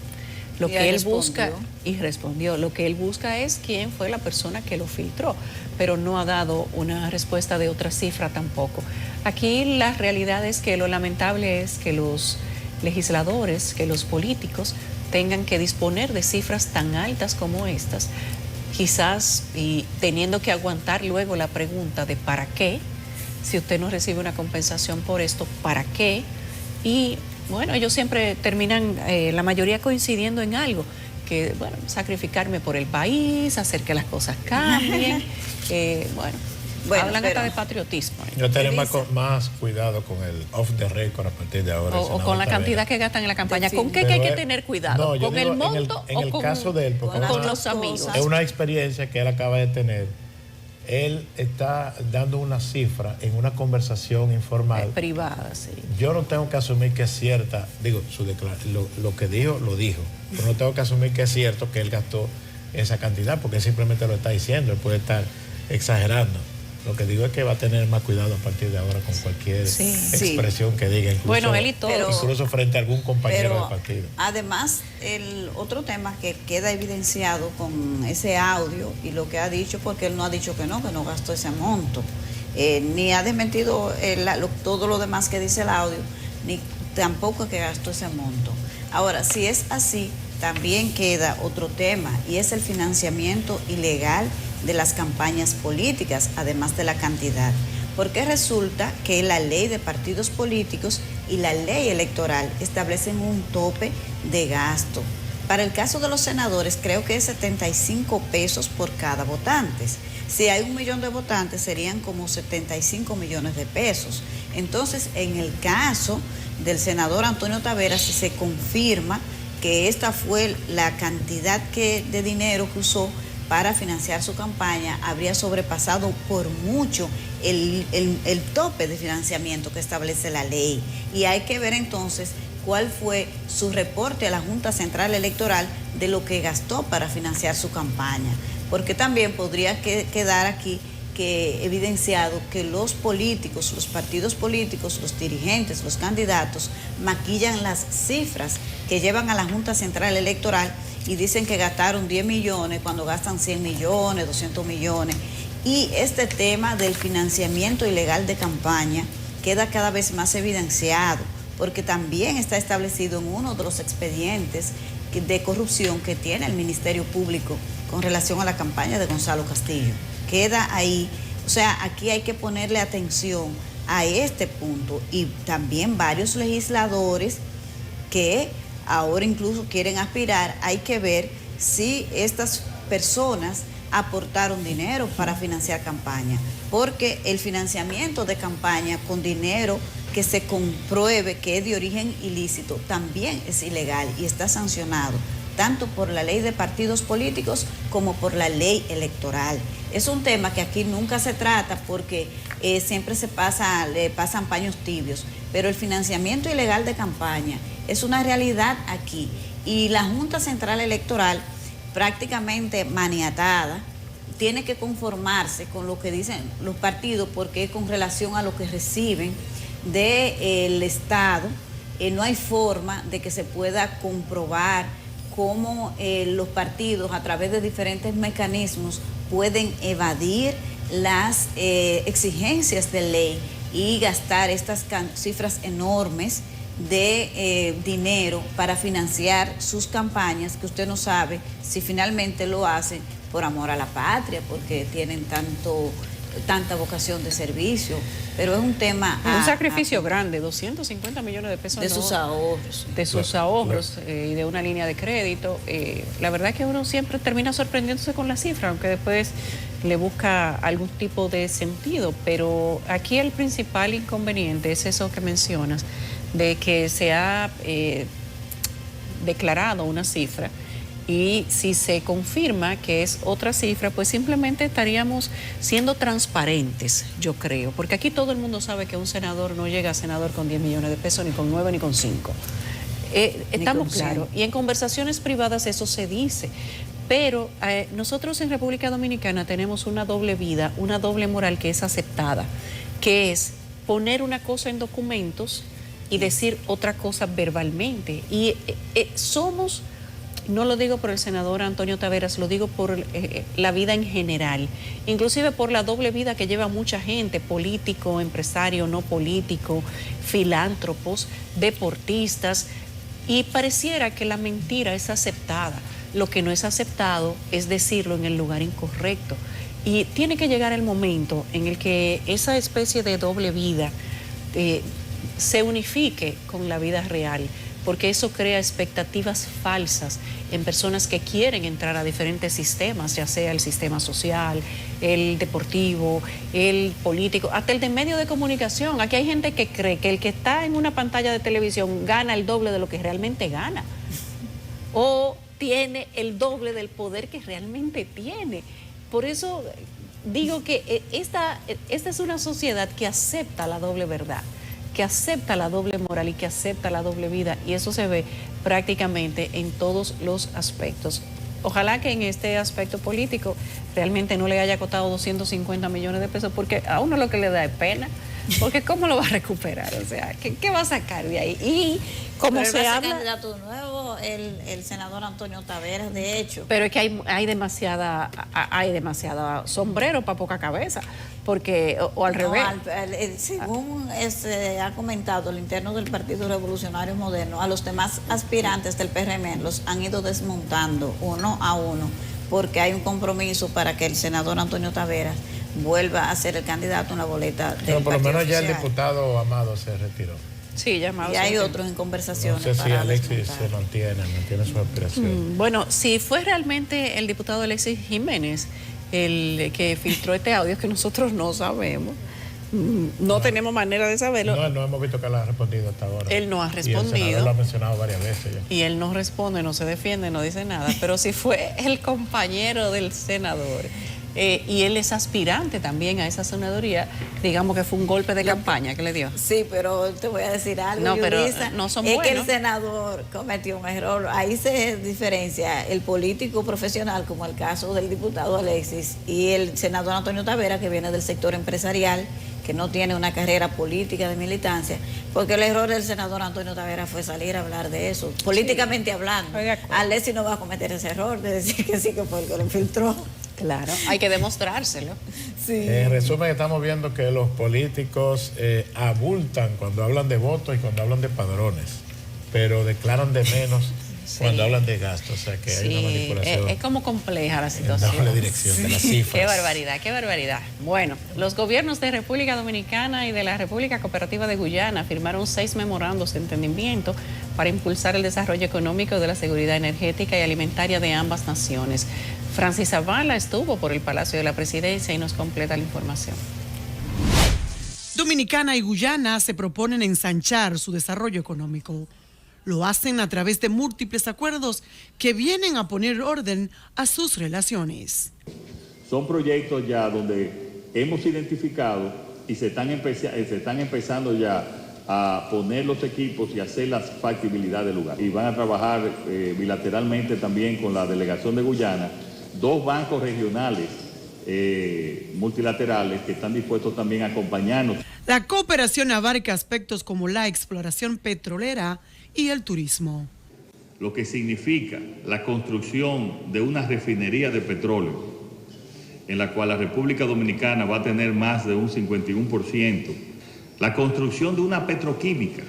Lo que él busca, y respondió, lo que él busca es quién fue la persona que lo filtró, pero no ha dado una respuesta de otra cifra tampoco. Aquí la realidad es que lo lamentable es que los legisladores, que los políticos tengan que disponer de cifras tan altas como estas, quizás y teniendo que aguantar luego la pregunta de ¿para qué? Si usted no recibe una compensación por esto, ¿para qué? Y bueno, ellos siempre terminan, la mayoría coincidiendo en algo, que bueno, sacrificarme por el país, hacer que las cosas cambien, bueno, hablan hasta de patriotismo. Yo tendré más cuidado con el off the record a partir de ahora. O con la cantidad que gastan en la campaña. ¿Con qué hay que tener cuidado? ¿Con el monto en el caso de él, o con los amigos? Es una experiencia que él acaba de tener. Él está dando una cifra en una conversación informal. Privada, sí. Yo no tengo que asumir que es cierta, digo, lo que dijo, lo dijo. Pero no tengo que asumir que es cierto que él gastó esa cantidad, porque él simplemente lo está diciendo, él puede estar exagerando. Lo que digo es que va a tener más cuidado a partir de ahora con cualquier expresión que diga, incluso frente a algún compañero del partido. Además, el otro tema que queda evidenciado con ese audio y lo que ha dicho, porque él no ha dicho que no gastó ese monto, ni ha desmentido todo lo demás que dice el audio, ni tampoco que gastó ese monto. Ahora, si es así, también queda otro tema, y es el financiamiento ilegal de las campañas políticas, además de la cantidad. Porque resulta que la ley de partidos políticos y la ley electoral establecen un tope de gasto. Para el caso de los senadores, creo que es 75 pesos por cada votante. Si hay 1 millón de votantes, serían como 75 millones de pesos. Entonces, en el caso del senador Antonio Taveras, si se confirma que esta fue la cantidad de dinero que usó para financiar su campaña, habría sobrepasado por mucho el tope de financiamiento que establece la ley. Y hay que ver entonces cuál fue su reporte a la Junta Central Electoral de lo que gastó para financiar su campaña. Porque también podría quedar aquí evidenciado que los políticos, los partidos políticos, los dirigentes, los candidatos maquillan las cifras que llevan a la Junta Central Electoral y dicen que gastaron 10 millones cuando gastan 100 millones, 200 millones. Y este tema del financiamiento ilegal de campaña queda cada vez más evidenciado, porque también está establecido en uno de los expedientes de corrupción que tiene el Ministerio Público con relación a la campaña de Gonzalo Castillo. Queda ahí, o sea, aquí hay que ponerle atención a este punto, y también varios legisladores que ahora incluso quieren aspirar, hay que ver si estas personas aportaron dinero para financiar campaña, porque el financiamiento de campaña con dinero que se compruebe que es de origen ilícito también es ilegal y está sancionado tanto por la ley de partidos políticos como por la ley electoral. Es un tema que aquí nunca se trata porque siempre le pasan paños tibios, pero el financiamiento ilegal de campaña es una realidad aquí, y la Junta Central Electoral, prácticamente maniatada, tiene que conformarse con lo que dicen los partidos, porque es con relación a lo que reciben del Estado. No hay forma de que se pueda comprobar cómo los partidos, a través de diferentes mecanismos, pueden evadir las exigencias de ley y gastar estas cifras enormes de dinero para financiar sus campañas, que usted no sabe si finalmente lo hacen por amor a la patria, porque tienen tanta vocación de servicio, pero es un tema... Un sacrificio grande, 250 millones de pesos. De sus ahorros. De sus ahorros y de una línea de crédito. La verdad es que uno siempre termina sorprendiéndose con la cifra, aunque después le busca algún tipo de sentido, pero aquí el principal inconveniente es eso que mencionas, de que se ha declarado una cifra, y si se confirma que es otra cifra, pues simplemente estaríamos siendo transparentes, yo creo, porque aquí todo el mundo sabe que un senador no llega a senador con 10 millones de pesos, ni con 9, ni con 5. Estamos claros, y en conversaciones privadas eso se dice, pero nosotros en República Dominicana tenemos una doble vida, una doble moral que es aceptada, que es poner una cosa en documentos y decir otra cosa verbalmente, y somos... No lo digo por el senador Antonio Taveras, lo digo por la vida en general, inclusive por la doble vida que lleva mucha gente, político, empresario, no político, filántropos, deportistas, y pareciera que la mentira es aceptada. Lo que no es aceptado es decirlo en el lugar incorrecto, y tiene que llegar el momento en el que esa especie de doble vida se unifique con la vida real, porque eso crea expectativas falsas en personas que quieren entrar a diferentes sistemas, ya sea el sistema social, el deportivo, el político, hasta el de medio de comunicación. Aquí hay gente que cree que el que está en una pantalla de televisión gana el doble de lo que realmente gana, o tiene el doble del poder que realmente tiene. Por eso digo que esta es una sociedad que acepta la doble verdad, que acepta la doble moral y que acepta la doble vida, y eso se ve prácticamente en todos los aspectos. Ojalá que en este aspecto político realmente no le haya costado 250 millones de pesos, porque a uno lo que le da es pena Porque ¿cómo lo va a recuperar? O sea, ¿qué va a sacar de ahí? Y como se habla... candidato nuevo, el senador Antonio Taveras, de hecho. Pero es que hay demasiada sombrero para poca cabeza, porque, o al revés. Según ha comentado el interno del Partido Revolucionario Moderno, a los demás aspirantes del PRM los han ido desmontando uno a uno, porque hay un compromiso para que el senador Antonio Taveras vuelva a ser el candidato en la boleta del Pero por lo menos partido ya el oficial. diputado Amado se retiró. Sí, llamado. Y hay otros en conversaciones. No sé si para Alexis desmontar. se mantiene su aspiración. Bueno, si fue realmente el diputado Alexis Jiménez el que filtró este audio, que nosotros no sabemos, no tenemos manera de saberlo. No hemos visto que él ha respondido hasta ahora. Él no ha Y el respondido. senador lo ha mencionado varias veces ya. Y él no responde, no se defiende, no dice nada. Pero si fue el compañero del senador y él es aspirante también a esa senaduría, digamos que fue un golpe de campaña que le dio. Sí, pero te voy a decir algo, No, pero Yulisa, no son es buenos. que el senador cometió un error. Ahí se diferencia el político profesional, como el caso del diputado Alexis, y el senador Antonio Taveras, que viene del sector empresarial, que no tiene una carrera política de militancia, porque el error del senador Antonio Taveras fue salir a hablar de eso, políticamente hablando. Alexis no va a cometer ese error de decir que sí, que fue el que lo infiltró. Claro, hay que demostrárselo. Sí. En resumen, estamos viendo que los políticos abultan cuando hablan de votos y cuando hablan de padrones, pero declaran de menos cuando hablan de gastos. O sea que hay una manipulación. Es como compleja la situación. En doble dirección de las cifras. Qué barbaridad, qué barbaridad. Bueno, los gobiernos de República Dominicana y de la República Cooperativa de Guyana firmaron 6 memorandos de entendimiento para impulsar el desarrollo económico de la seguridad energética y alimentaria de ambas naciones. Francis Zavala estuvo por el Palacio de la Presidencia y nos completa la información. Dominicana y Guyana se proponen ensanchar su desarrollo económico. Lo hacen a través de múltiples acuerdos que vienen a poner orden a sus relaciones. Son proyectos ya donde hemos identificado y se están empezando ya a poner los equipos y hacer la factibilidad del lugar. Y van a trabajar bilateralmente también con la delegación de Guyana, 2 bancos regionales multilaterales que están dispuestos también a acompañarnos. La cooperación abarca aspectos como la exploración petrolera y el turismo. Lo que significa la construcción de una refinería de petróleo, en la cual la República Dominicana va a tener más de un 51%. La construcción de una petroquímica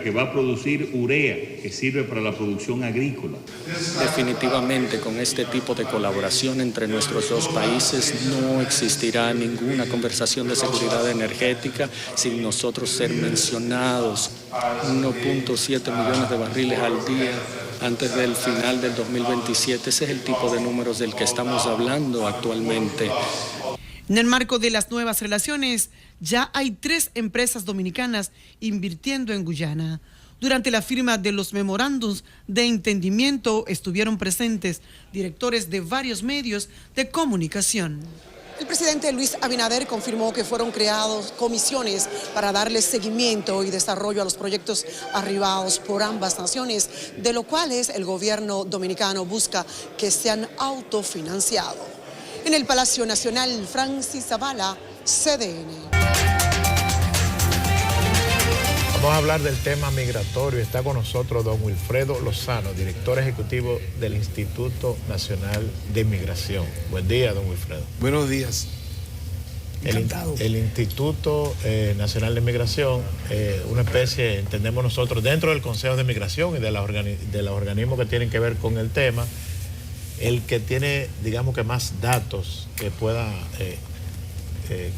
que va a producir urea, que sirve para la producción agrícola. Definitivamente con este tipo de colaboración entre nuestros dos países no existirá ninguna conversación de seguridad energética sin nosotros ser mencionados. 1.7 millones de barriles al día antes del final del 2027. Ese es el tipo de números del que estamos hablando actualmente. En el marco de las nuevas relaciones, ya hay 3 empresas dominicanas invirtiendo en Guyana. Durante la firma de los memorándums de entendimiento estuvieron presentes directores de varios medios de comunicación. El presidente Luis Abinader confirmó que fueron creadas comisiones para darle seguimiento y desarrollo a los proyectos arribados por ambas naciones, de los cuales el gobierno dominicano busca que sean autofinanciados. En el Palacio Nacional, Francis Zavala, CDN. Vamos a hablar del tema migratorio. Está con nosotros don Wilfredo Lozano, director ejecutivo del Instituto Nacional de Migración. Buen día, don Wilfredo. Buenos días. Encantado. El Instituto Nacional de Migración, una especie, entendemos nosotros, dentro del Consejo de Migración y de los organismos que tienen que ver con el tema, el que tiene, digamos que más datos que pueda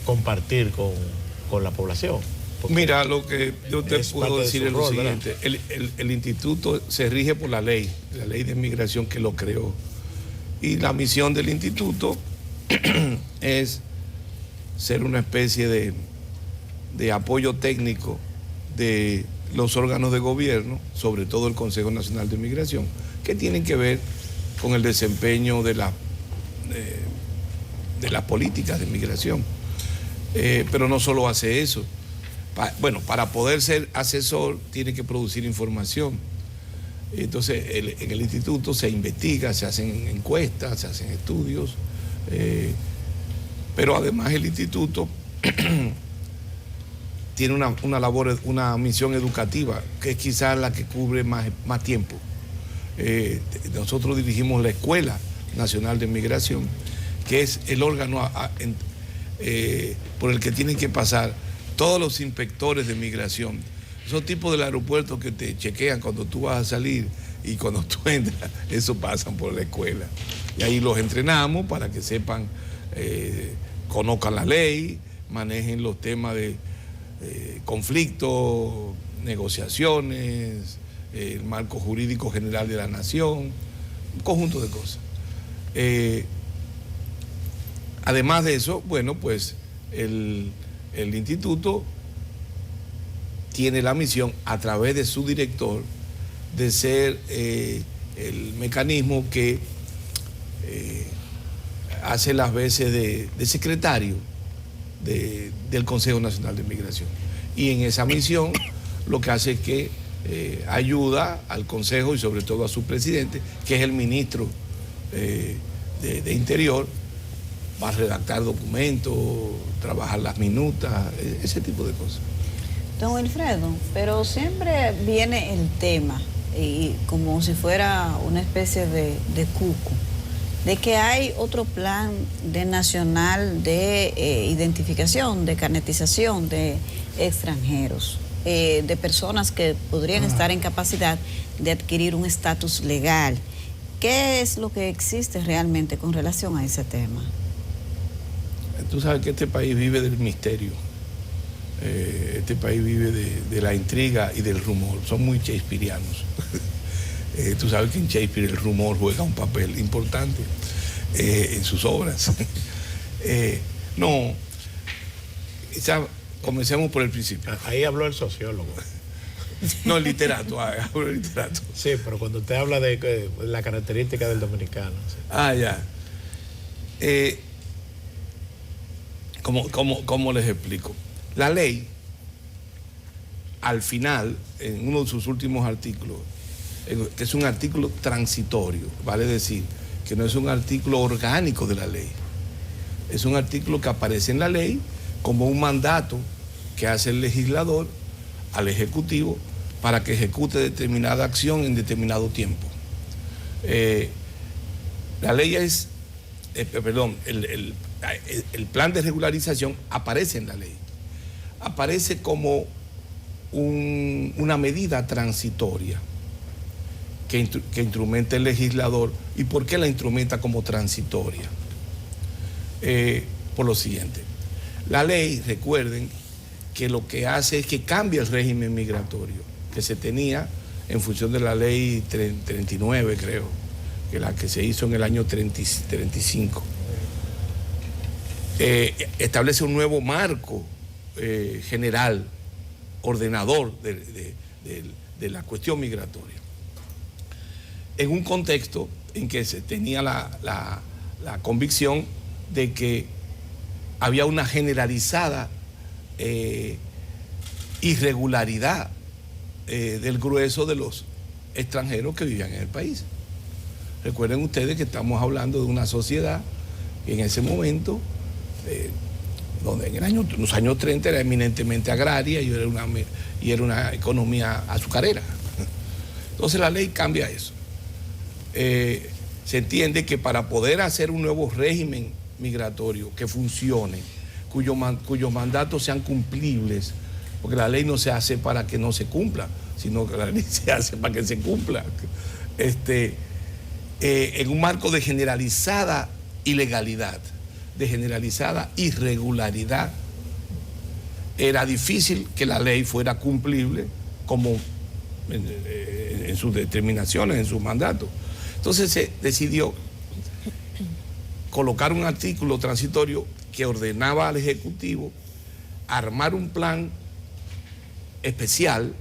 compartir con la población. Mira, lo que yo te puedo decir es lo siguiente. El instituto se rige por la ley de migración que lo creó. Y la misión del instituto es ser una especie de apoyo técnico de los órganos de gobierno, sobre todo el Consejo Nacional de Migración, que tienen que ver con el desempeño de las políticas de migración. Pero no solo hace eso. Para poder ser asesor tiene que producir información. Entonces, en el instituto se investiga, se hacen encuestas, se hacen estudios, pero además el instituto tiene una misión educativa, que es quizás la que cubre más tiempo. Nosotros dirigimos la Escuela Nacional de Migración, que es el órgano por el que tienen que pasar todos los inspectores de migración. Esos tipos del aeropuerto que te chequean cuando tú vas a salir y cuando tú entras, eso pasan por la escuela. Y ahí los entrenamos para que sepan, conozcan la ley, manejen los temas de conflictos, negociaciones, el marco jurídico general de la nación, un conjunto de cosas. Además de eso, bueno, pues el instituto tiene la misión, a través de su director, de ser el mecanismo que hace las veces de secretario del Consejo Nacional de Migración. Y en esa misión lo que hace es que ayuda al Consejo y sobre todo a su presidente, que es el ministro de Interior, va a redactar documentos, trabajar las minutas, ese tipo de cosas. Don Wilfredo, pero siempre viene el tema, y como si fuera una especie de cuco, de que hay otro plan nacional de identificación, de carnetización de extranjeros, de personas que podrían estar en capacidad de adquirir un estatus legal. ¿Qué es lo que existe realmente con relación a ese tema? Tú sabes que este país vive del misterio. Este país vive de la intriga y del rumor. Son muy shakespearianos. Tú sabes que en Shakespeare el rumor juega un papel importante en sus obras. Comencemos por el principio. Ahí habló el sociólogo. No, el literato, hablo el literato. Sí, pero cuando usted habla de la característica del dominicano. Sí. Ya. ¿Cómo les explico? La ley, al final, en uno de sus últimos artículos, que es un artículo transitorio, vale decir, que no es un artículo orgánico de la ley, es un artículo que aparece en la ley como un mandato que hace el legislador al Ejecutivo para que ejecute determinada acción en determinado tiempo. La ley es, el plan de regularización aparece en la ley. Aparece como una medida transitoria que instrumenta el legislador. ¿Y por qué la instrumenta como transitoria? Por lo siguiente. La ley, recuerden, que lo que hace es que cambia el régimen migratorio que se tenía en función de la ley 39, creo, que la que se hizo en el año 35. Establece un nuevo marco general, ordenador de la cuestión migratoria. En un contexto en que se tenía la convicción de que había una generalizada irregularidad del grueso de los extranjeros que vivían en el país. Recuerden ustedes que estamos hablando de una sociedad que en ese momento, donde en los años 30 era eminentemente agraria y era una economía azucarera. Entonces la ley cambia eso. Se entiende que para poder hacer un nuevo régimen migratorio que funcione, cuyos mandatos sean cumplibles, porque la ley no se hace para que no se cumpla, sino que la ley se hace para que se cumpla. En un marco de generalizada ilegalidad, de generalizada irregularidad, era difícil que la ley fuera cumplible como en sus determinaciones, en sus mandatos. Entonces se decidió colocar un artículo transitorio que ordenaba al Ejecutivo armar un plan especial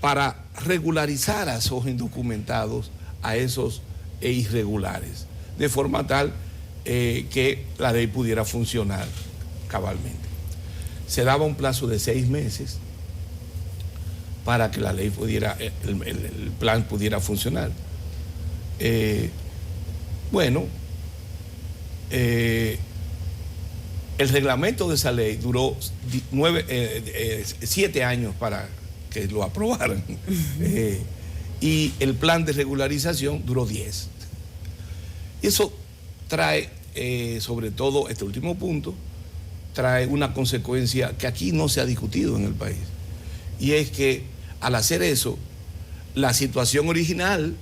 para regularizar a esos indocumentados, a esos irregulares, de forma tal que la ley pudiera funcionar cabalmente. Se daba un plazo de 6 meses para que la ley pudiera, el plan pudiera funcionar. El El reglamento de esa ley duró 7 años para que lo aprobaran. Y el plan de regularización duró 10. Y eso trae, sobre todo este último punto, trae una consecuencia que aquí no se ha discutido en el país. Y es que al hacer eso, la situación original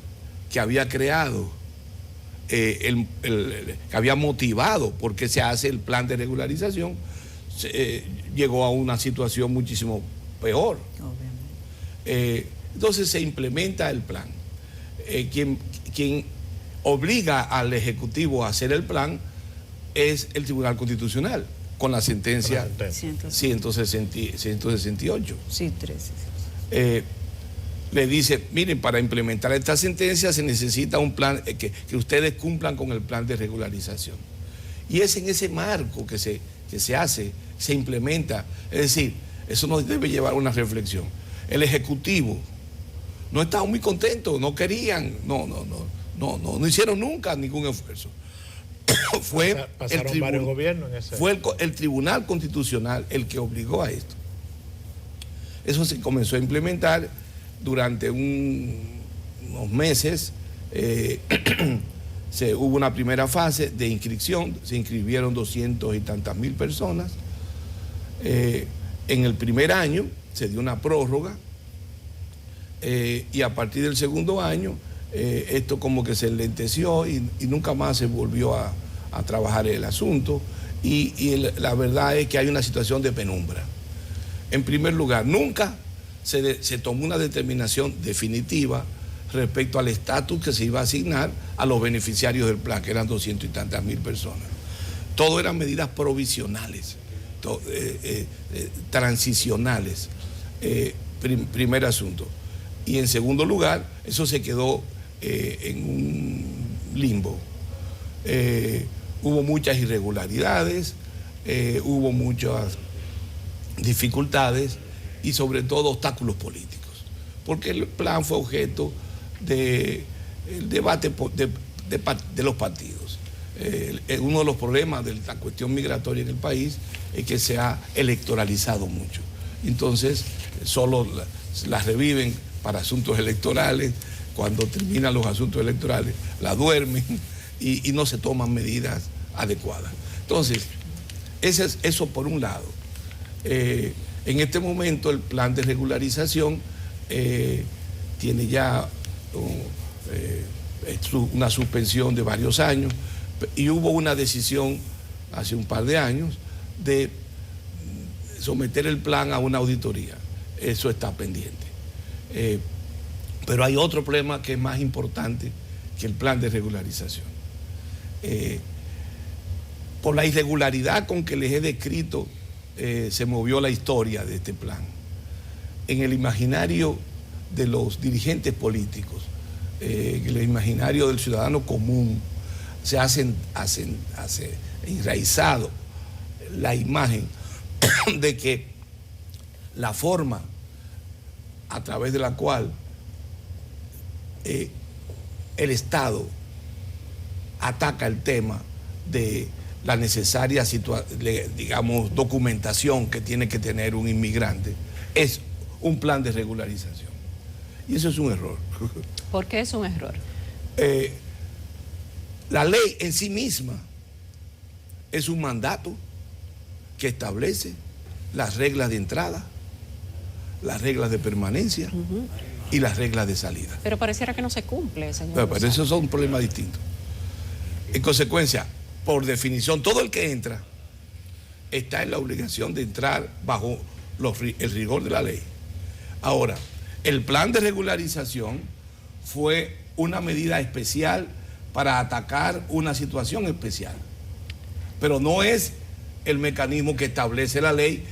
que había creado, que había motivado por qué se hace el plan de regularización, llegó a una situación muchísimo peor. Entonces se implementa el plan. Quien obliga al Ejecutivo a hacer el plan es el Tribunal Constitucional, con la sentencia 168. Sí, 13. Le dice, miren, para implementar esta sentencia se necesita un plan, que ustedes cumplan con el plan de regularización. Y es en ese marco que se hace, se implementa. Es decir, eso nos debe llevar a una reflexión. El Ejecutivo no estaba muy contento, no querían, no hicieron nunca ningún esfuerzo. Fue varios gobiernos en ese. Fue el Tribunal Constitucional el que obligó a esto. Eso se comenzó a implementar durante unos meses. Hubo una primera fase de inscripción, se inscribieron 200 y tantas mil personas. En el primer año se dio una prórroga y a partir del segundo año esto como que se enlenteció y nunca más se volvió a trabajar el asunto y la verdad es que hay una situación de penumbra. En primer lugar, nunca se tomó una determinación definitiva respecto al estatus que se iba a asignar a los beneficiarios del plan, que eran 200 y tantas mil personas. Todo eran medidas provisionales, transicionales, primer asunto. Y en segundo lugar, eso se quedó en un limbo. Hubo muchas irregularidades, hubo muchas dificultades y sobre todo obstáculos políticos, porque el plan fue objeto del debate de los partidos. Uno de los problemas de la cuestión migratoria en el país es que se ha electoralizado mucho. Entonces, solo las reviven para asuntos electorales, cuando terminan los asuntos electorales, la duermen y no se toman medidas adecuadas. Entonces, eso por un lado. En este momento el plan de regularización tiene ya una suspensión de varios años y hubo una decisión hace un par de años de someter el plan a una auditoría. Eso está pendiente. Pero hay otro problema que es más importante que el plan de regularización. Por la irregularidad con que les he descrito, se movió la historia de este plan. En el imaginario de los dirigentes políticos, en el imaginario del ciudadano común, se hace enraizado la imagen de que la forma a través de la cual el Estado ataca el tema de la necesaria documentación que tiene que tener un inmigrante es un plan de regularización. Y eso es un error. ¿Por qué es un error? La ley en sí misma es un mandato que establece las reglas de entrada, las reglas de permanencia y las reglas de salida. Pero pareciera que no se cumple, señor. Pero esos son problemas distintos. En consecuencia, por definición, todo el que entra está en la obligación de entrar bajo el rigor de la ley. Ahora, el plan de regularización fue una medida especial para atacar una situación especial, pero no es el mecanismo que establece la ley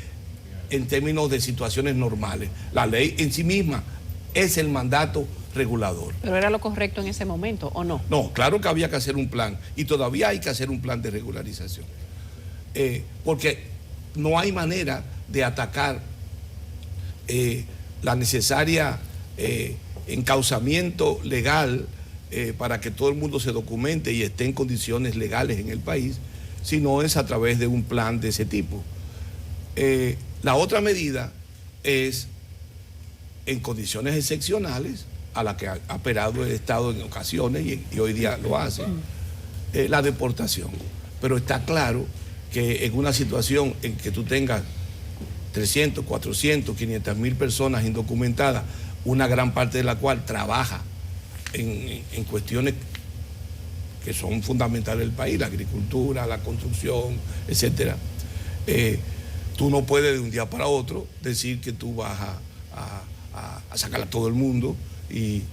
en términos de situaciones normales. La ley en sí misma es el mandato regulador. ¿Pero era lo correcto en ese momento o no? No, claro que había que hacer un plan y todavía hay que hacer un plan de regularización. Porque no hay manera de atacar la necesaria encauzamiento legal para que todo el mundo se documente y esté en condiciones legales en el país si no es a través de un plan de ese tipo. La otra medida es en condiciones excepcionales, a la que ha operado el Estado en ocasiones y hoy día lo hace, la deportación. Pero está claro que en una situación en que tú tengas 300, 400, 500 mil personas indocumentadas, una gran parte de la cual trabaja en cuestiones que son fundamentales del país, la agricultura, la construcción, etcétera, tú no puedes de un día para otro decir que tú vas a sacar a todo el mundo y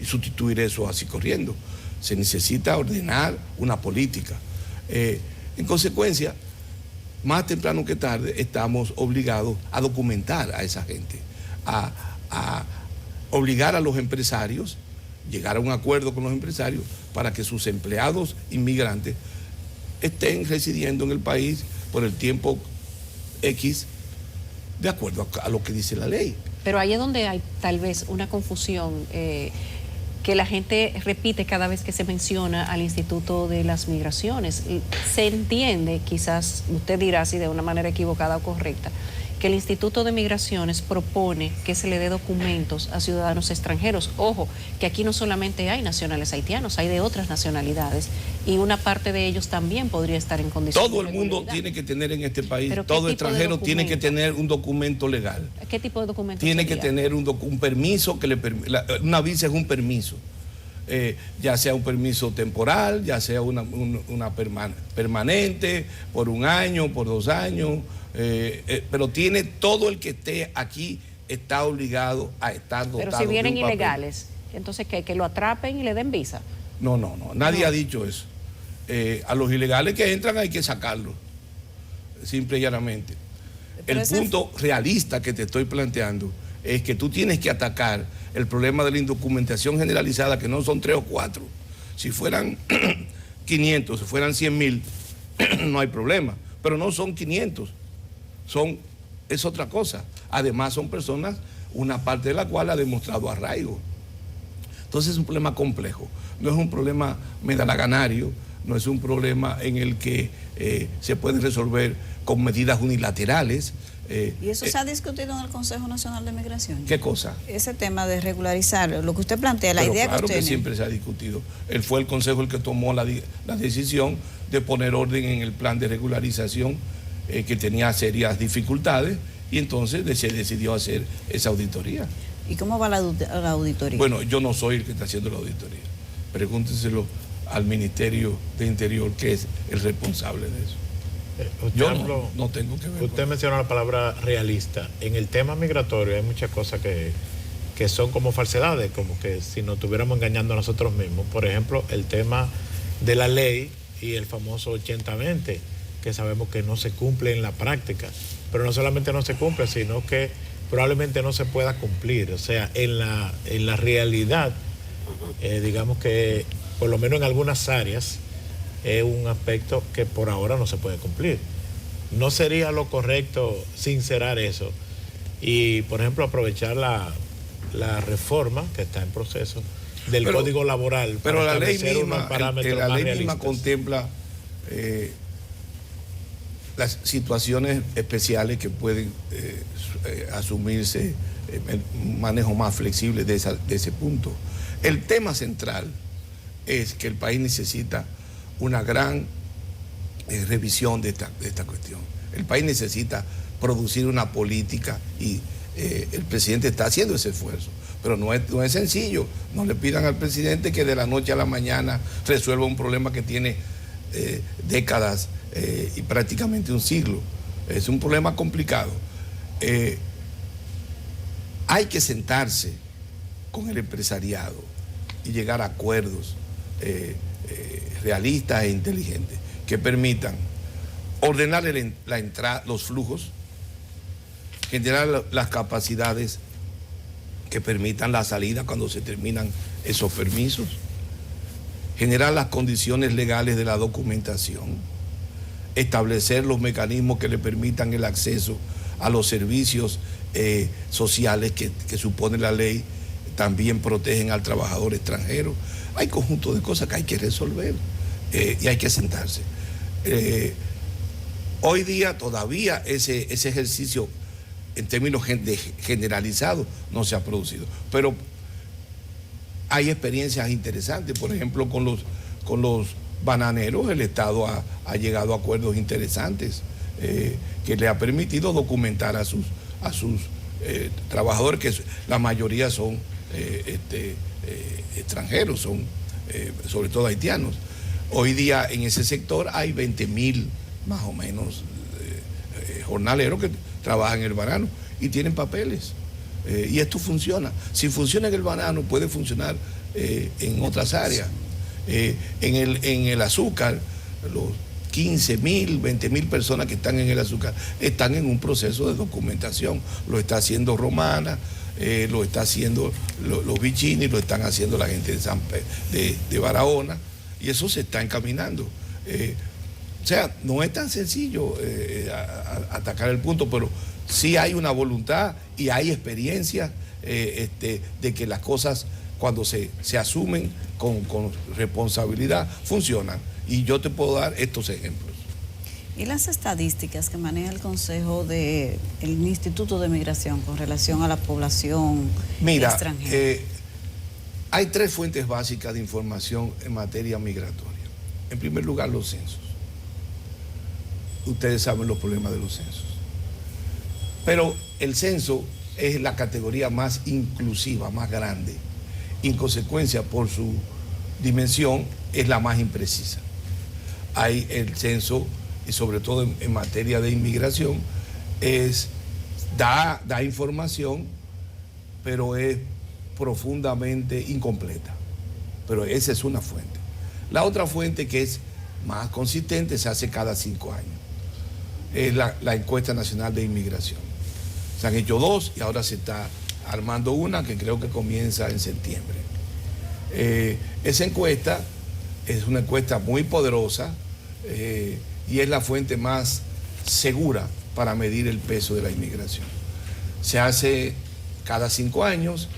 sustituir eso así corriendo. Se necesita ordenar una política. En consecuencia, más temprano que tarde estamos obligados a documentar a esa gente, a obligar a los empresarios, llegar a un acuerdo con los empresarios para que sus empleados inmigrantes estén residiendo en el país por el tiempo X de acuerdo a lo que dice la ley. Pero ahí es donde hay tal vez una confusión que la gente repite cada vez que se menciona al Instituto de las Migraciones. Y se entiende, quizás usted dirá si de una manera equivocada o correcta, que el Instituto de Migraciones propone que se le dé documentos a ciudadanos extranjeros. Ojo, que aquí no solamente hay nacionales haitianos, hay de otras nacionalidades y una parte de ellos también podría estar en condiciones Todo de el mundo regularidad. tiene que tener en este país, ¿Pero todo qué tipo de extranjero tiene que documento? tener un documento legal. ¿Qué tipo de documento Tiene sería? que tener un permiso que una visa es un permiso. Ya sea un permiso temporal, ya sea una permanente, por 1 año, por 2 años, pero tiene todo el que esté aquí está obligado a estar dotado. Pero si vienen de un papel. ilegales, entonces que lo atrapen y le den visa. No, nadie ha dicho eso. A los ilegales que entran hay que sacarlos, simple y llanamente. El punto realista que te estoy planteando es que tú tienes que atacar el problema de la indocumentación generalizada, que no son 3 o 4. Si fueran 500, si fueran 100,000, no hay problema. Pero no son 500, es otra cosa. Además son personas, una parte de la cual ha demostrado arraigo. Entonces es un problema complejo. No es un problema medalaganario, no es un problema en el que se puede resolver con medidas unilaterales. ¿Y eso se ha discutido en el Consejo Nacional de Migración? ¿Qué cosa? Ese tema de regularizar, lo que usted plantea, la Pero idea claro que usted que siempre se ha discutido. Fue el Consejo el que tomó la decisión de poner orden en el plan de regularización que tenía serias dificultades y entonces se decidió hacer esa auditoría. ¿Y cómo va la auditoría? Bueno, yo no soy el que está haciendo la auditoría. Pregúntenselo al Ministerio de Interior, que es el responsable de eso. Yo no tengo que ver. Usted mencionó la palabra realista. En el tema migratorio hay muchas cosas que son como falsedades, como que si nos estuviéramos engañando a nosotros mismos. Por ejemplo, el tema de la ley y el famoso 80-20, que sabemos que no se cumple en la práctica. Pero no solamente no se cumple, sino que probablemente no se pueda cumplir. O sea, en la realidad, digamos que por lo menos en algunas áreas, es un aspecto que por ahora no se puede cumplir. ¿No sería lo correcto sincerar eso y, por ejemplo, aprovechar la reforma que está en proceso del Código Laboral? Pero para la ley establecer misma, unos parámetros la más ley misma realistas? contempla las situaciones especiales que pueden asumirse, un manejo más flexible de ese punto. El tema central es que el país necesita una gran revisión de esta cuestión. El país necesita producir una política y el presidente está haciendo ese esfuerzo, pero no es sencillo. No le pidan al presidente que de la noche a la mañana resuelva un problema que tiene décadas y prácticamente un siglo. Es un problema complicado. Hay que sentarse con el empresariado y llegar a acuerdos realistas e inteligentes que permitan ordenar los flujos, generar las capacidades que permitan la salida cuando se terminan esos permisos, generar las condiciones legales de la documentación, establecer los mecanismos que le permitan el acceso a los servicios sociales que supone la ley, también protegen al trabajador extranjero. Hay conjunto de cosas que hay que resolver y hay que sentarse. Hoy día todavía ese ejercicio en términos generalizados no se ha producido, pero hay experiencias interesantes. Por ejemplo, con los bananeros el Estado ha llegado a acuerdos interesantes que le ha permitido documentar a sus trabajadores, que la mayoría son extranjeros, son sobre todo haitianos. Hoy día en ese sector hay 20.000 más o menos jornaleros que trabajan en el banano y tienen papeles. Y esto funciona. Si funciona en el banano, puede funcionar en otras áreas. En el azúcar, los 15.000, 20.000 personas que están en el azúcar están en un proceso de documentación. Lo está haciendo Romana, lo está haciendo los Vicini, lo están haciendo la gente de Barahona, y eso se está encaminando. O sea, no es tan sencillo atacar el punto, pero sí hay una voluntad y hay experiencia de que las cosas, cuando se asumen con responsabilidad, funcionan. Y yo te puedo dar estos ejemplos. ¿Y las estadísticas que maneja el Consejo del Instituto de Migración con relación a la población extranjera? Mira, hay 3 fuentes básicas de información en materia migratoria. En primer lugar, los censos. Ustedes saben los problemas de los censos. Pero el censo es la categoría más inclusiva, más grande. En consecuencia, por su dimensión, es la más imprecisa. Hay el censo, y sobre todo en materia de inmigración, da información, pero es profundamente incompleta. Pero esa es una fuente. La otra fuente, que es más consistente, se hace cada 5 años. Es la encuesta nacional de inmigración. Se han hecho 2 y ahora se está armando una que creo que comienza en septiembre. Esa encuesta es una encuesta muy poderosa y es la fuente más segura para medir el peso de la inmigración. Se hace cada 5 años,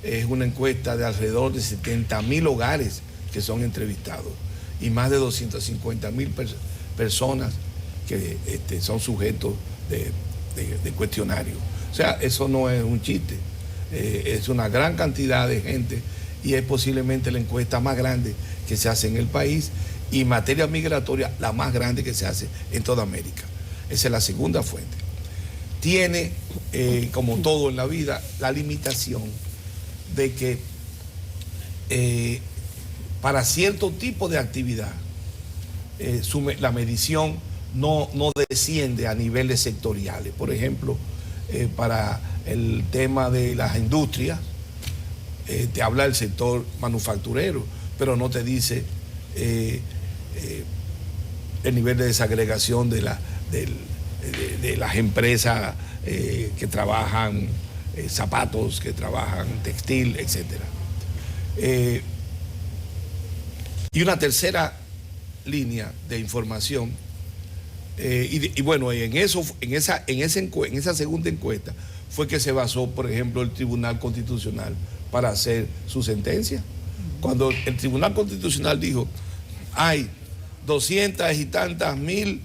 es una encuesta de alrededor de 70.000 hogares que son entrevistados y más de 250.000 personas que son sujetos de cuestionario. O sea, eso no es un chiste, es una gran cantidad de gente y es posiblemente la encuesta más grande que se hace en el país y en materia migratoria la más grande que se hace en toda América. Esa es la segunda fuente. Tiene, como todo en la vida, la limitación de que para cierto tipo de actividad la medición no desciende a niveles sectoriales. Por ejemplo, para el tema de las industrias, te habla del sector manufacturero, pero no te dice el nivel de desagregación de las empresas que trabajan zapatos, que trabajan textil, etc. Y una tercera línea de información, bueno, en esa segunda encuesta fue que se basó, por ejemplo, el Tribunal Constitucional para hacer su sentencia. Cuando el Tribunal Constitucional dijo, hay 200 y tantas mil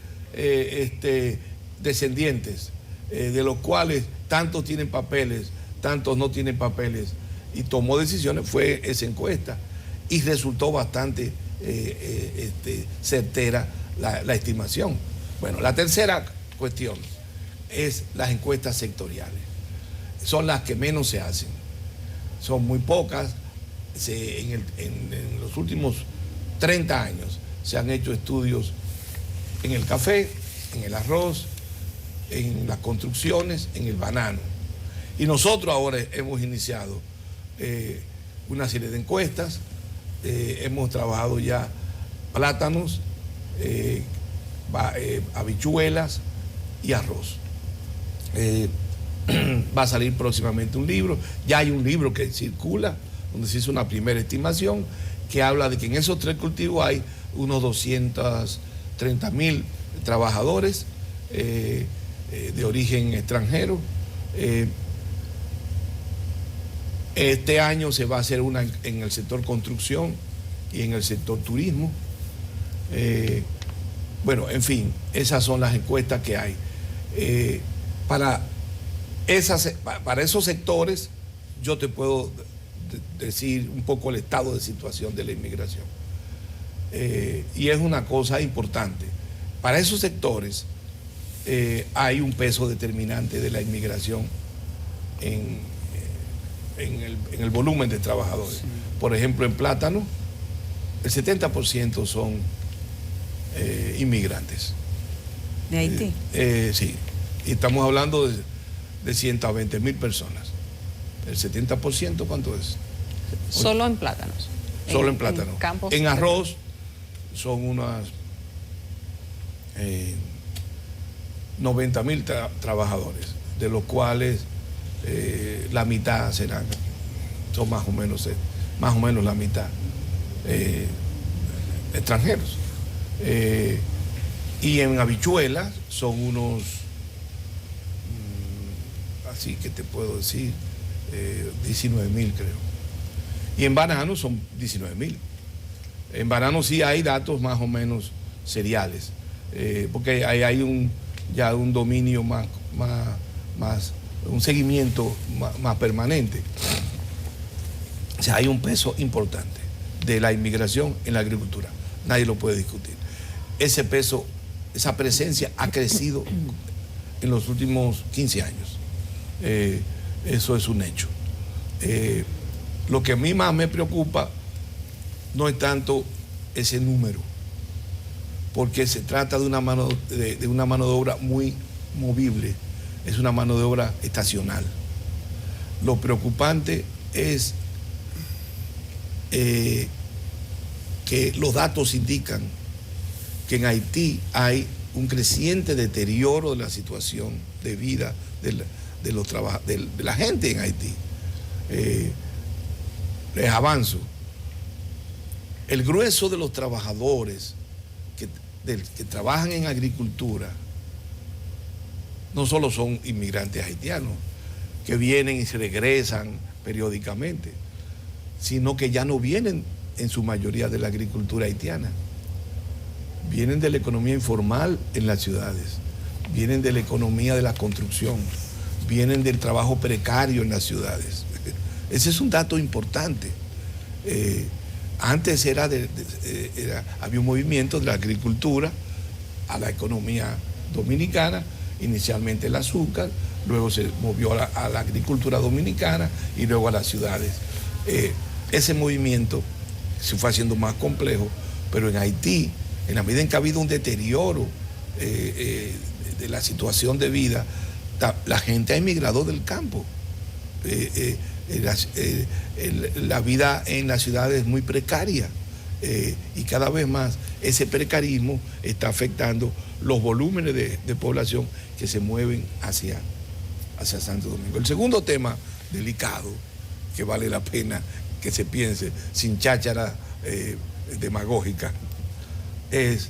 descendientes, de los cuales tantos tienen papeles, tantos no tienen papeles, y tomó decisiones, fue esa encuesta, y resultó bastante certera la estimación. Bueno, la tercera cuestión es las encuestas sectoriales. Son las que menos se hacen. Son muy pocas. En los últimos 30 años se han hecho estudios en el café, en el arroz, en las construcciones, en el banano. Y nosotros ahora hemos iniciado una serie de encuestas. Hemos trabajado ya plátanos, habichuelas y arroz. Va a salir próximamente un libro. Ya hay un libro que circula, donde se hizo una primera estimación, que habla de que en esos 3 cultivos hay unos 230.000 trabajadores de origen extranjero. Este año se va a hacer una en el sector construcción y en el sector turismo. Bueno, en fin, esas son las encuestas que hay. Para esos sectores, yo te puedo decir un poco el estado de situación de la inmigración. Y es una cosa importante. Para esos sectores hay un peso determinante de la inmigración en el volumen de trabajadores. Sí. Por ejemplo, en plátano, el 70% son inmigrantes. ¿De Haití? Sí, y estamos hablando de 120,000 personas. ¿El 70% cuánto es? Solo en plátanos. Solo en plátanos. En arroz son unas 90,000 trabajadores, de los cuales la mitad son más o menos la mitad extranjeros. Y en habichuelas son unos, así que te puedo decir, 19,000 creo. Y en bananos son 19,000. En bananos sí hay datos más o menos seriales, porque hay ya un dominio más un seguimiento más permanente. O sea, hay un peso importante de la inmigración en la agricultura. Nadie lo puede discutir. Ese peso, esa presencia ha crecido en los últimos 15 años. Eso es un hecho. Lo que a mí más me preocupa no es tanto ese número, porque se trata de una mano de obra muy movible, es una mano de obra estacional. Lo preocupante es que los datos indican que en Haití hay un creciente deterioro de la situación de vida de la gente en Haití. Les avanzo. El grueso de los trabajadores que trabajan en agricultura no solo son inmigrantes haitianos que vienen y se regresan periódicamente, sino que ya no vienen en su mayoría de la agricultura haitiana. Vienen de la economía informal en las ciudades, vienen de la economía de la construcción, vienen del trabajo precario en las ciudades. Ese es un dato importante. Antes había un movimiento de la agricultura a la economía dominicana, inicialmente el azúcar, luego se movió a la agricultura dominicana y luego a las ciudades. Ese movimiento se fue haciendo más complejo, pero en Haití, en la medida en que ha habido un deterioro de la situación de vida, la gente ha emigrado del campo. La vida en la ciudad es muy precaria y cada vez más ese precarismo está afectando los volúmenes de población que se mueven hacia Santo Domingo. El segundo tema delicado, que vale la pena que se piense sin cháchara demagógica, es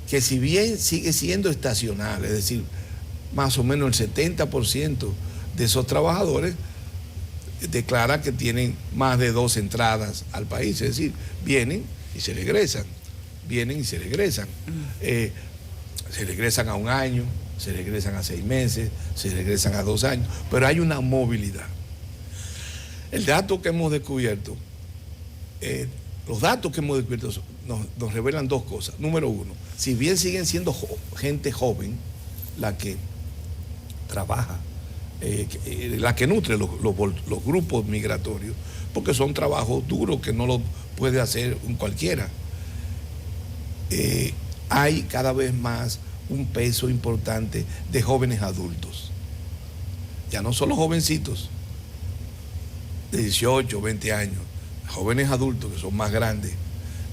que si bien sigue siendo estacional, es decir, más o menos el 70% de esos trabajadores declara que tienen más de 2 entradas al país, es decir, vienen y se regresan, vienen y se regresan. Se regresan a 1 año, se regresan a 6 meses, se regresan a 2 años, pero hay una movilidad. El dato que hemos descubierto, los datos que hemos descubierto nos revelan 2 cosas. Número 1, si bien siguen siendo gente joven la que trabaja, la que nutre los grupos migratorios, porque son trabajos duros que no lo puede hacer un cualquiera. Hay cada vez más un peso importante de jóvenes adultos. Ya no solo jovencitos de 18, 20 años, jóvenes adultos que son más grandes.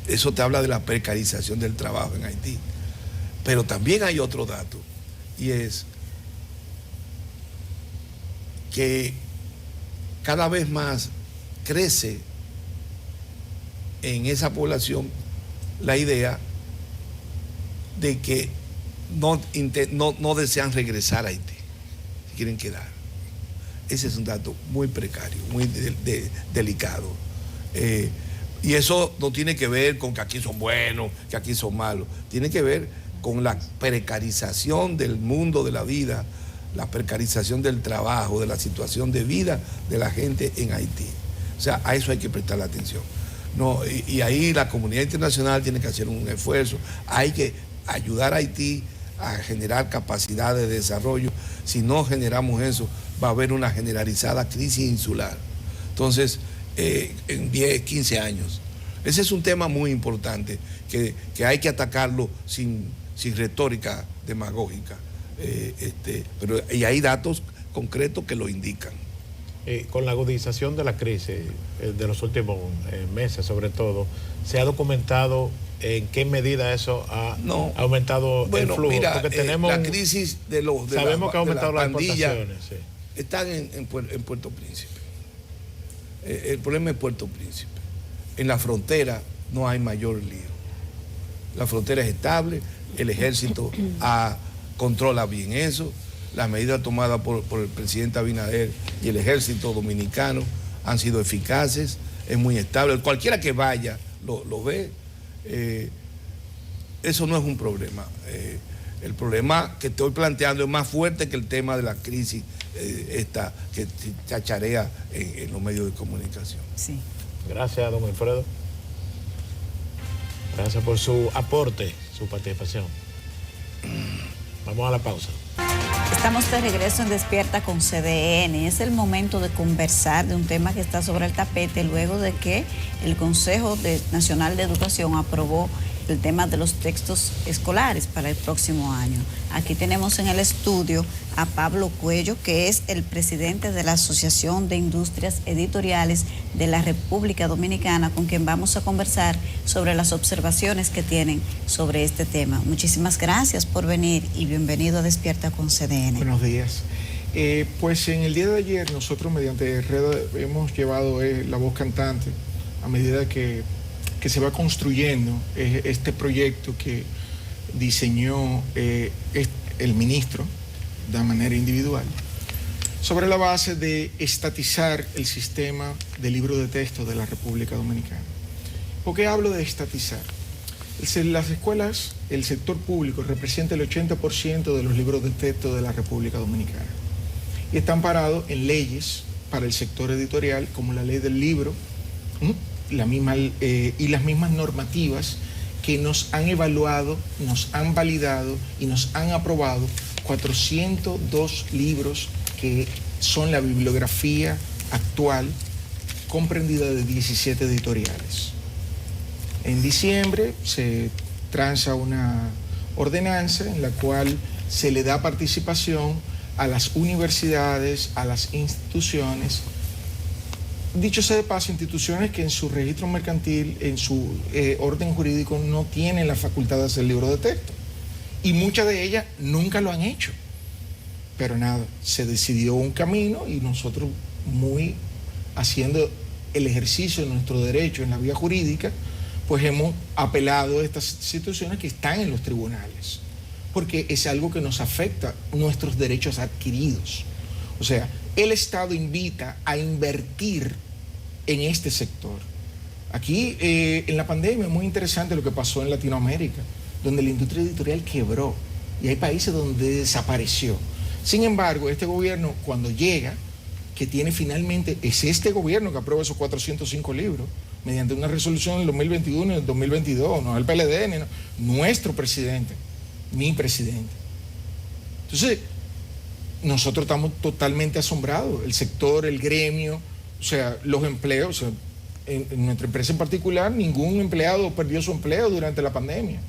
Eso te habla de la precarización del trabajo en Haití. Pero también hay otro dato, y es que cada vez más crece en esa población la idea de que no desean regresar a Haití, quieren quedar. Ese es un dato muy precario, muy delicado. Y eso no tiene que ver con que aquí son buenos, que aquí son malos. Tiene que ver con la precarización del mundo de la vida, la precarización del trabajo, de la situación de vida de la gente en Haití. O sea, a eso hay que prestarle atención. No, y ahí la comunidad internacional tiene que hacer un esfuerzo. Hay que ayudar a Haití a generar capacidades de desarrollo. Si no generamos eso, va a haber una generalizada crisis insular. Entonces, en 10, 15 años. Ese es un tema muy importante que hay que atacarlo sin retórica demagógica. Y hay datos concretos que lo indican. Con la agudización de la crisis de los últimos meses, sobre todo, ¿se ha documentado en qué medida eso ha aumentado el flujo? Mira, porque tenemos la crisis sabemos que ha aumentado las pandillas exportaciones. Sí. Están en Puerto Príncipe. El problema es Puerto Príncipe. En la frontera no hay mayor lío. La frontera es estable, el ejército controla bien eso. Las medidas tomadas por el presidente Abinader y el ejército dominicano han sido eficaces, es muy estable. Cualquiera que vaya lo ve. Eso no es un problema. El problema que estoy planteando es más fuerte que el tema de la crisis que chacharea en los medios de comunicación. Sí. Gracias, don Wilfredo. Gracias por su aporte, su participación. Vamos a la pausa. Estamos de regreso en Despierta con CDN. Es el momento de conversar de un tema que está sobre el tapete luego de que el Consejo Nacional de Educación aprobó el tema de los textos escolares para el próximo año. Aquí tenemos en el estudio a Pablo Cuello, que es el presidente de la Asociación de Industrias Editoriales de la República Dominicana, con quien vamos a conversar sobre las observaciones que tienen sobre este tema. Muchísimas gracias por venir y bienvenido a Despierta con CDN. Buenos días. Pues en el día de ayer nosotros mediante red hemos llevado la voz cantante a medida que se va construyendo este proyecto que diseñó el ministro de manera individual, sobre la base de estatizar el sistema de libro de texto de la República Dominicana. ¿Por qué hablo de estatizar? Las escuelas, el sector público representa el 80% de los libros de texto de la República Dominicana y están parados en leyes para el sector editorial, como la ley del libro, y las mismas normativas que nos han evaluado, nos han validado y nos han aprobado 402 libros que son la bibliografía actual comprendida de 17 editoriales. En diciembre se transa una ordenanza en la cual se le da participación a las universidades, a las instituciones. Dicho sea de paso, instituciones que en su registro mercantil, en su orden jurídico, no tienen la facultad de hacer libro de texto. Y muchas de ellas nunca lo han hecho. Pero nada, se decidió un camino y nosotros, muy haciendo el ejercicio de nuestro derecho en la vía jurídica, pues hemos apelado a estas situaciones que están en los tribunales. Porque es algo que nos afecta nuestros derechos adquiridos. O sea, el Estado invita a invertir en este sector. Aquí, en la pandemia, es muy interesante lo que pasó en Latinoamérica, donde la industria editorial quebró y hay países donde desapareció. Sin embargo, este gobierno, cuando llega, que tiene finalmente, es este gobierno que aprueba esos 405 libros, mediante una resolución en el 2021 y el 2022, no el PLD, no, nuestro presidente, mi presidente. Entonces, nosotros estamos totalmente asombrados, el sector, el gremio, o sea, los empleos, o sea, en nuestra empresa en particular, ningún empleado perdió su empleo durante la pandemia.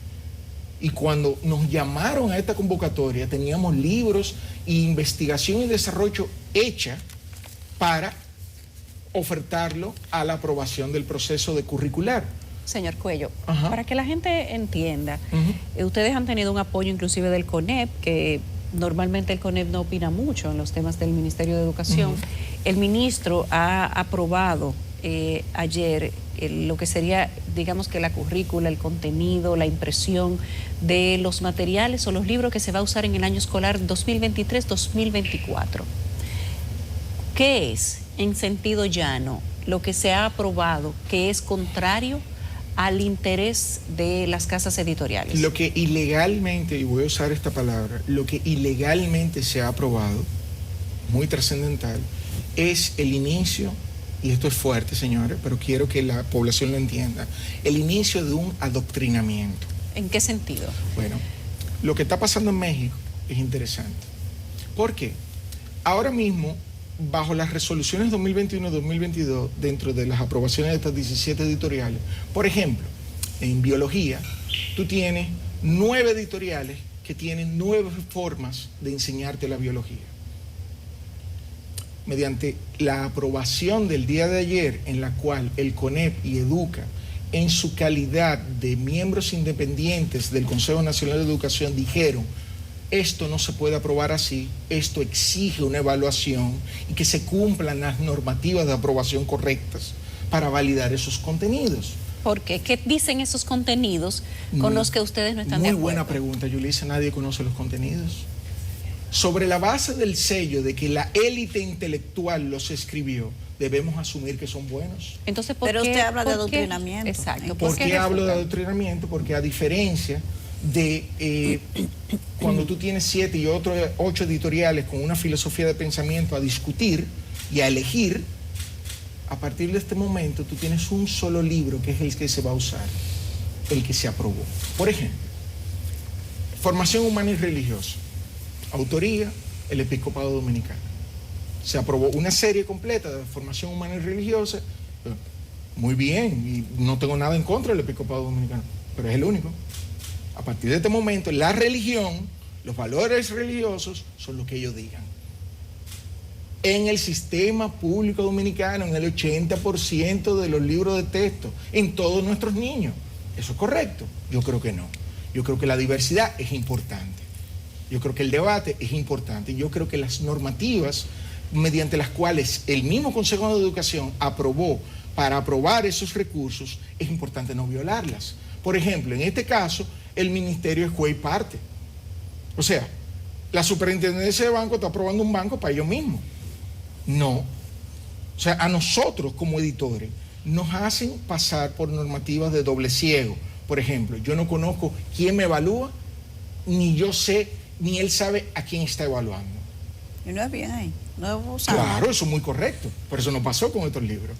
Y cuando nos llamaron a esta convocatoria, teníamos libros e investigación y desarrollo hecha para ofertarlo a la aprobación del proceso de curricular. Señor Cuello, para que la gente entienda, ustedes han tenido un apoyo inclusive del CONEP, que normalmente el CONEP no opina mucho en los temas del Ministerio de Educación. El ministro ha aprobado ayer lo que sería, digamos que la currícula, el contenido, la impresión de los materiales o los libros que se va a usar en el año escolar 2023-2024. ¿Qué es, en sentido llano, lo que se ha aprobado que es contrario al interés de las casas editoriales? Lo que ilegalmente, y voy a usar esta palabra, lo que ilegalmente se ha aprobado, muy trascendental, es el inicio, y esto es fuerte, señores, pero quiero que la población lo entienda, el inicio de un adoctrinamiento. ¿En qué sentido? Bueno, lo que está pasando en México es interesante. ¿Por qué? Ahora mismo, bajo las resoluciones 2021 y 2022, dentro de las aprobaciones de estas 17 editoriales, por ejemplo, en biología, tú tienes 9 editoriales que tienen 9 formas de enseñarte la biología. Mediante la aprobación del día de ayer, en la cual el CONEP y Educa, en su calidad de miembros independientes del Consejo Nacional de Educación, dijeron: esto no se puede aprobar así, esto exige una evaluación y que se cumplan las normativas de aprobación correctas para validar esos contenidos. ¿Por qué? ¿Qué dicen esos contenidos con los que ustedes no están de acuerdo? Muy buena pregunta, Yulisa. Nadie conoce los contenidos. Sobre la base del sello de que la élite intelectual los escribió, debemos asumir que son buenos. Entonces, pero usted habla de adoctrinamiento. Exacto. ¿Por qué hablo de adoctrinamiento? Porque a diferencia de cuando tú tienes 7 y otros 8 editoriales con una filosofía de pensamiento a discutir y a elegir, a partir de este momento tú tienes un solo libro que es el que se va a usar, el que se aprobó. Por ejemplo, Formación Humana y Religiosa, autoría, el Episcopado Dominicano. Se aprobó una serie completa de Formación Humana y Religiosa, muy bien, y no tengo nada en contra del Episcopado Dominicano, pero es el único. A partir de este momento, la religión, los valores religiosos son lo que ellos digan. En el sistema público dominicano, en el 80% de los libros de texto, en todos nuestros niños. ¿Eso es correcto? Yo creo que no. Yo creo que la diversidad es importante. Yo creo que el debate es importante. Yo creo que las normativas mediante las cuales el mismo Consejo de Educación aprobó para aprobar esos recursos, es importante no violarlas. Por ejemplo, en este caso, el ministerio es juez y parte. O sea, la superintendencia de banco está aprobando un banco para ellos mismos. No. O sea, a nosotros como editores nos hacen pasar por normativas de doble ciego. Por ejemplo, yo no conozco quién me evalúa, ni yo sé, ni él sabe a quién está evaluando. Y no es bien ahí. No es claro, eso es muy correcto. Por eso no pasó con estos libros.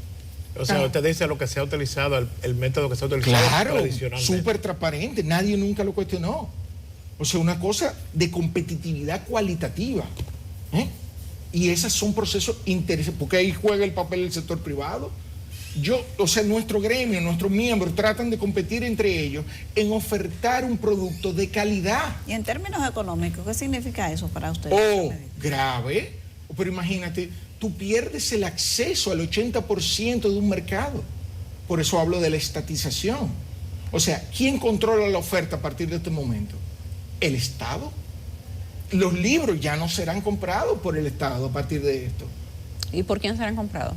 O sea, usted dice lo que se ha utilizado, el método que se ha utilizado tradicionalmente. Claro, súper transparente, nadie nunca lo cuestionó. O sea, una cosa de competitividad cualitativa. Y esos son procesos interesantes, porque ahí juega el papel del sector privado. O sea, nuestro gremio, nuestros miembros tratan de competir entre ellos en ofertar un producto de calidad. Y en términos económicos, ¿qué significa eso para ustedes? Oh, grave. Pero imagínate, tú pierdes el acceso al 80% de un mercado. Por eso hablo de la estatización. O sea, ¿quién controla la oferta a partir de este momento? El Estado. Los libros ya no serán comprados por el Estado a partir de esto. ¿Y por quién serán comprados?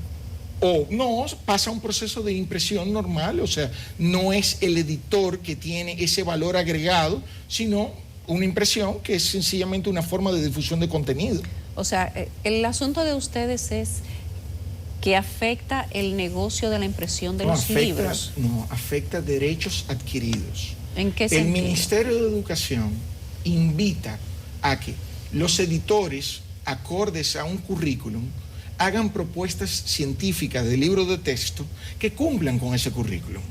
O no, pasa un proceso de impresión normal, o sea, no es el editor que tiene ese valor agregado, sino una impresión que es sencillamente una forma de difusión de contenido. O sea, el asunto de ustedes es que afecta el negocio de la impresión de los libros. No, afecta derechos adquiridos. ¿En qué sentido? El Ministerio de Educación invita a que los editores, acordes a un currículum, hagan propuestas científicas de libros de texto que cumplan con ese currículum.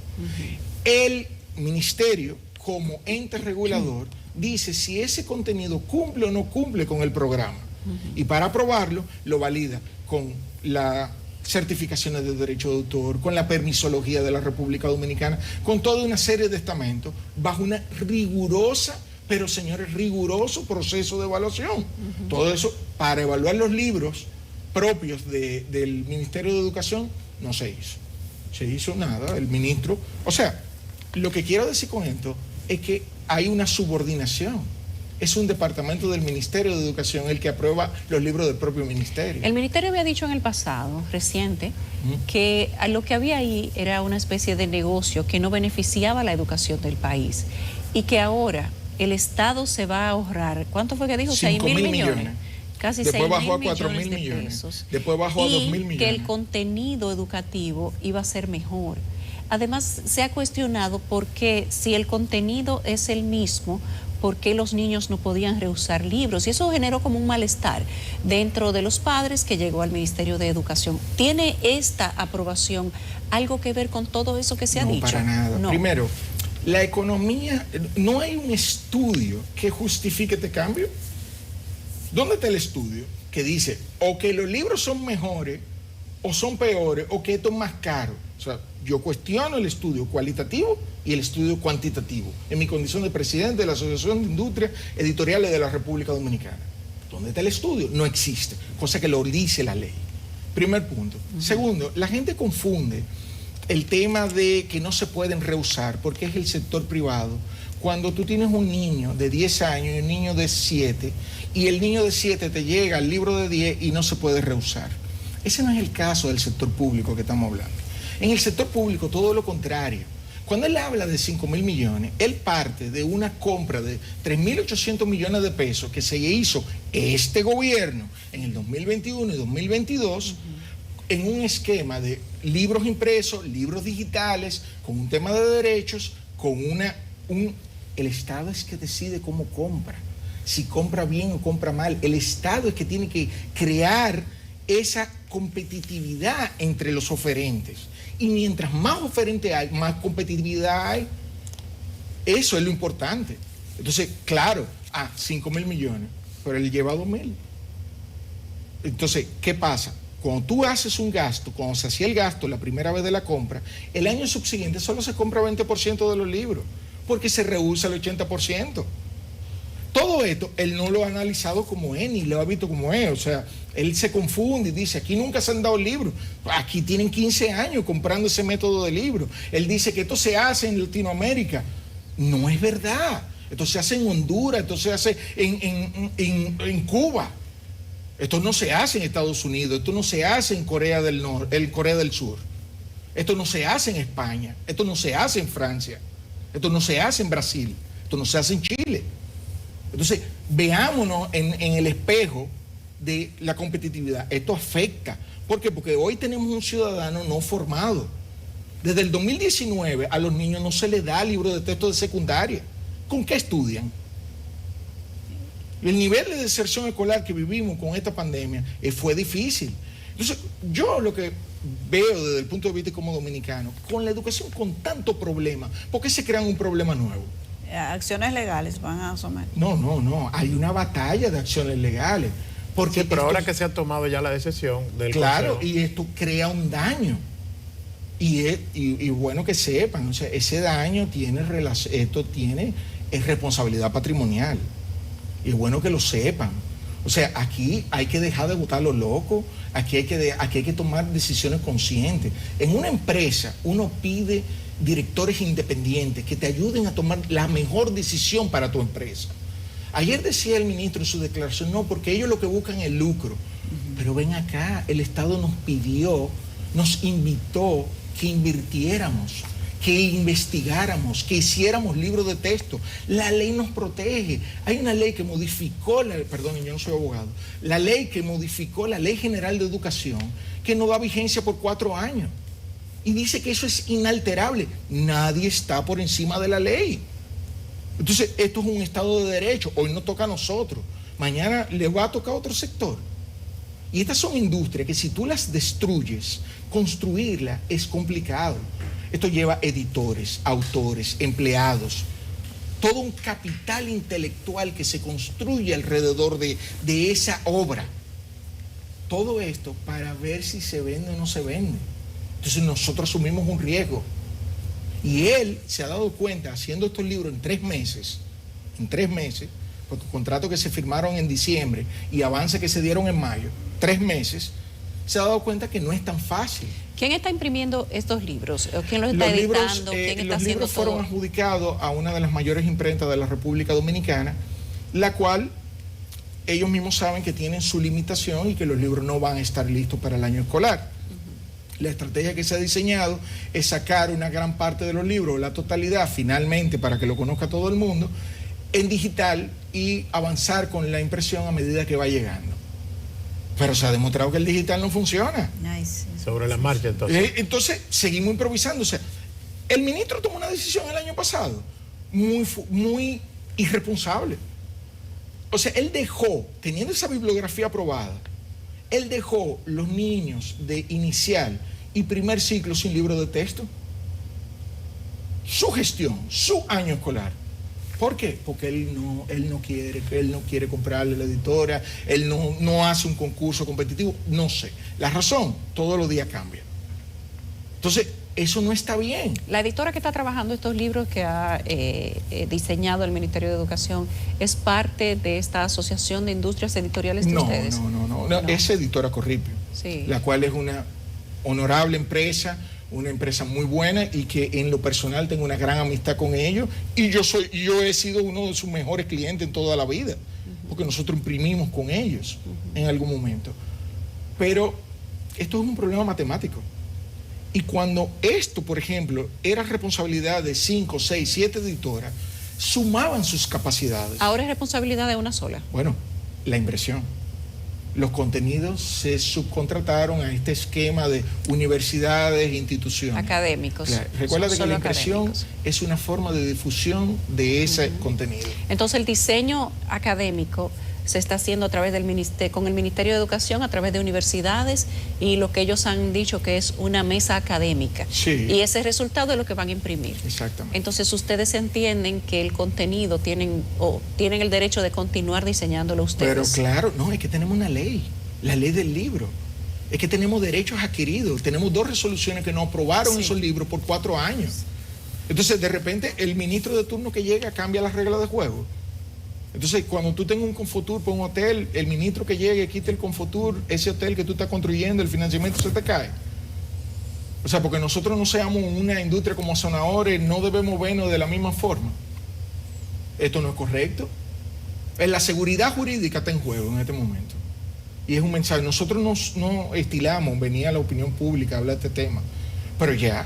El ministerio, como ente regulador, dice si ese contenido cumple o no cumple con el programa. Y para aprobarlo, lo valida con las certificaciones de derecho de autor, con la permisología de la República Dominicana, con toda una serie de estamentos, bajo una rigurosa, pero señores, riguroso proceso de evaluación. Todo eso para evaluar los libros propios del Ministerio de Educación no se hizo. Se hizo nada, el ministro... O sea, lo que quiero decir con esto es que hay una subordinación. Es un departamento del Ministerio de Educación el que aprueba los libros del propio ministerio. El ministerio había dicho en el pasado, reciente, que lo que había ahí era una especie de negocio que no beneficiaba la educación del país y que ahora el Estado se va a ahorrar, ¿cuánto fue que dijo? 5.000 millones. casi después 6.000 bajó a 4.000 millones de millones, pesos. después bajó a 2.000 millones. Que el contenido educativo iba a ser mejor. Además, se ha cuestionado por qué, si el contenido es el mismo, por qué los niños no podían rehusar libros. Y eso generó como un malestar dentro de los padres que llegó al Ministerio de Educación. ¿Tiene esta aprobación algo que ver con todo eso que se ha dicho? No, para nada. No. Primero, la economía, no hay un estudio que justifique este cambio. ¿Dónde está el estudio que dice o que los libros son mejores o son peores o que esto es más caro? O sea, yo cuestiono el estudio cualitativo y el estudio cuantitativo en mi condición de presidente de la Asociación de Industrias Editoriales de la República Dominicana. ¿Dónde está el estudio? No existe, cosa que lo dice la ley. Primer punto. Segundo, la gente confunde el tema de que no se pueden rehusar porque es el sector privado. Cuando tú tienes un niño de 10 años y un niño de 7 y el niño de 7 te llega al libro de 10 y no se puede rehusar. Ese no es el caso del sector público que estamos hablando. En el sector público todo lo contrario. Cuando él habla de 5.000 millones, él parte de una compra de 3.800 millones de pesos que se hizo este gobierno en el 2021 y 2022 en un esquema de libros impresos, libros digitales, con un tema de derechos, con el Estado es que decide cómo compra, si compra bien o compra mal. El Estado es que tiene que crear esa competitividad entre los oferentes. Y mientras más oferente hay, más competitividad hay. Eso es lo importante. Entonces, claro, 5.000 millones, pero él lleva 2.000. Entonces, ¿qué pasa? Cuando tú haces un gasto, cuando se hacía el gasto la primera vez de la compra, el año subsiguiente solo se compra 20% de los libros, porque se rehúsa el 80%. Todo esto, él no lo ha analizado como es, ni lo ha visto como es. O sea, él se confunde y dice, aquí nunca se han dado libros. Aquí tienen 15 años comprando ese método de libro. Él dice que esto se hace en Latinoamérica. No es verdad. Esto se hace en Honduras, esto se hace en Cuba. Esto no se hace en Estados Unidos, esto no se hace en Corea del Norte, en Corea del Sur. Esto no se hace en España, esto no se hace en Francia, esto no se hace en Brasil, esto no se hace en Chile. Entonces, veámonos en el espejo de la competitividad. Esto afecta. ¿Por qué? Porque hoy tenemos un ciudadano no formado. Desde el 2019 a los niños no se les da libro de texto de secundaria. ¿Con qué estudian? El nivel de deserción escolar que vivimos con esta pandemia fue difícil. Entonces, yo lo que veo desde el punto de vista como dominicano, con la educación con tanto problema, ¿por qué se crean un problema nuevo? Acciones legales van a asomar. No, hay una batalla de acciones legales. Porque sí, pero ahora que se ha tomado ya la decisión del Claro, Consejo. Y esto crea un daño. Y bueno que sepan, o sea, ese daño es responsabilidad patrimonial. Y es bueno que lo sepan. O sea, aquí hay que dejar de votar los locos, aquí hay que tomar decisiones conscientes. En una empresa uno pide directores independientes que te ayuden a tomar la mejor decisión para tu empresa. Ayer decía el ministro en su declaración, no, porque ellos lo que buscan es lucro. Pero ven acá, el Estado nos invitó que invirtiéramos, que investigáramos, que hiciéramos libros de texto. La ley nos protege. Hay una ley que modificó, perdón, yo no soy abogado, la ley que modificó la Ley General de Educación, que no da vigencia por 4 años. Y dice que eso es inalterable. Nadie está por encima de la ley. Entonces, esto es un Estado de Derecho. Hoy nos toca a nosotros. Mañana le va a tocar a otro sector. Y estas son industrias que si tú las destruyes, construirlas es complicado. Esto lleva editores, autores, empleados, todo un capital intelectual que se construye alrededor de esa obra. Todo esto para ver si se vende o no se vende. Entonces nosotros asumimos un riesgo. Y él se ha dado cuenta, haciendo estos libros en 3 meses, porque contratos que se firmaron en diciembre y avances que se dieron en mayo, 3 meses, se ha dado cuenta que no es tan fácil. ¿Quién está imprimiendo estos libros? ¿Quién los está editando? ¿Quién está haciendo todo? Los libros fueron adjudicados a una de las mayores imprentas de la República Dominicana, la cual ellos mismos saben que tienen su limitación y que los libros no van a estar listos para el año escolar. La estrategia que se ha diseñado es sacar una gran parte de los libros, la totalidad, finalmente, para que lo conozca todo el mundo, en digital y avanzar con la impresión a medida que va llegando. Pero se ha demostrado que el digital no funciona. Nice. Sobre la marcha, entonces. Entonces, seguimos improvisando. O sea, el ministro tomó una decisión el año pasado muy irresponsable. O sea, él dejó, teniendo esa bibliografía aprobada, él dejó los niños de inicial y primer ciclo sin libro de texto. Su gestión, su año escolar. ¿Por qué? Porque él no quiere comprarle la editora, él no hace un concurso competitivo, no sé. La razón, todos los días cambia. Entonces, eso no está bien. La editora que está trabajando estos libros que ha diseñado el Ministerio de Educación, ¿es parte de esta asociación de industrias editoriales de ustedes? No, es Editora Corripio, sí. La cual es una honorable empresa, una empresa muy buena y que en lo personal tengo una gran amistad con ellos y yo he sido uno de sus mejores clientes en toda la vida, porque nosotros imprimimos con ellos en algún momento. Pero esto es un problema matemático. Y cuando esto, por ejemplo, era responsabilidad de 5, 6, 7 editoras, sumaban sus capacidades. Ahora es responsabilidad de una sola. Bueno, la impresión. Los contenidos se subcontrataron a este esquema de universidades e instituciones. Académicos. Claro. Recuerda que la impresión es una forma de difusión de ese contenido. Entonces el diseño académico se está haciendo a través del con el Ministerio de Educación, a través de universidades y lo que ellos han dicho que es una mesa académica. Sí. Y ese resultado es lo que van a imprimir. Exactamente. Entonces ustedes entienden que el contenido tienen el derecho de continuar diseñándolo ustedes. Pero claro, no, es que tenemos una ley, la ley del libro. Es que tenemos derechos adquiridos, tenemos 2 resoluciones que nos aprobaron esos libros por 4 años. Entonces de repente el ministro de turno que llega cambia las reglas de juego. Entonces, cuando tú tengas un Confotur por un hotel, el ministro que llegue quita el Confotur, ese hotel que tú estás construyendo, el financiamiento se te cae. O sea, porque nosotros no seamos una industria como Sonadores, no debemos vernos de la misma forma. Esto no es correcto. La seguridad jurídica está en juego en este momento. Y es un mensaje. Nosotros no estilamos, venía a la opinión pública a hablar de este tema. Pero ya,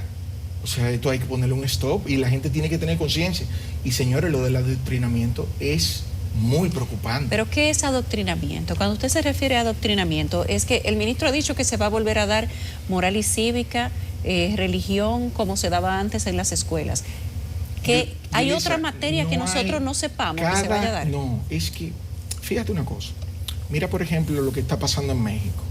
o sea, esto hay que ponerle un stop y la gente tiene que tener conciencia. Y señores, lo del adoctrinamiento es muy preocupante. ¿Pero qué es adoctrinamiento? Cuando usted se refiere a adoctrinamiento, es que el ministro ha dicho que se va a volver a dar moral y cívica, religión, como se daba antes en las escuelas. Que hay otra materia que nosotros no sepamos que se vaya a dar. No, es que, fíjate una cosa. Mira, por ejemplo, lo que está pasando en México.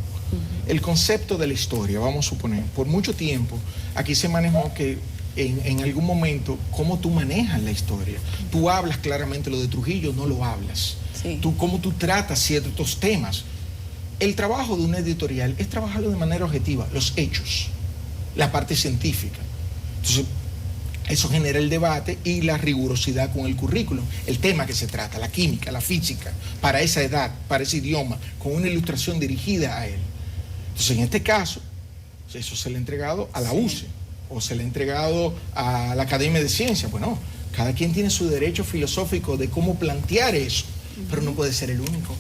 El concepto de la historia, vamos a suponer, por mucho tiempo, aquí se manejó que en algún momento, cómo tú manejas la historia. Tú hablas claramente lo de Trujillo, no lo hablas. Sí. Cómo tú tratas ciertos temas. El trabajo de una editorial es trabajarlo de manera objetiva, los hechos, la parte científica. Entonces, eso genera el debate y la rigurosidad con el currículum, el tema que se trata, la química, la física, para esa edad, para ese idioma, con una ilustración dirigida a él. Entonces, en este caso, eso se le ha entregado a la UCE o se le ha entregado a la Academia de Ciencias. Bueno, cada quien tiene su derecho filosófico de cómo plantear eso, pero no puede ser el único.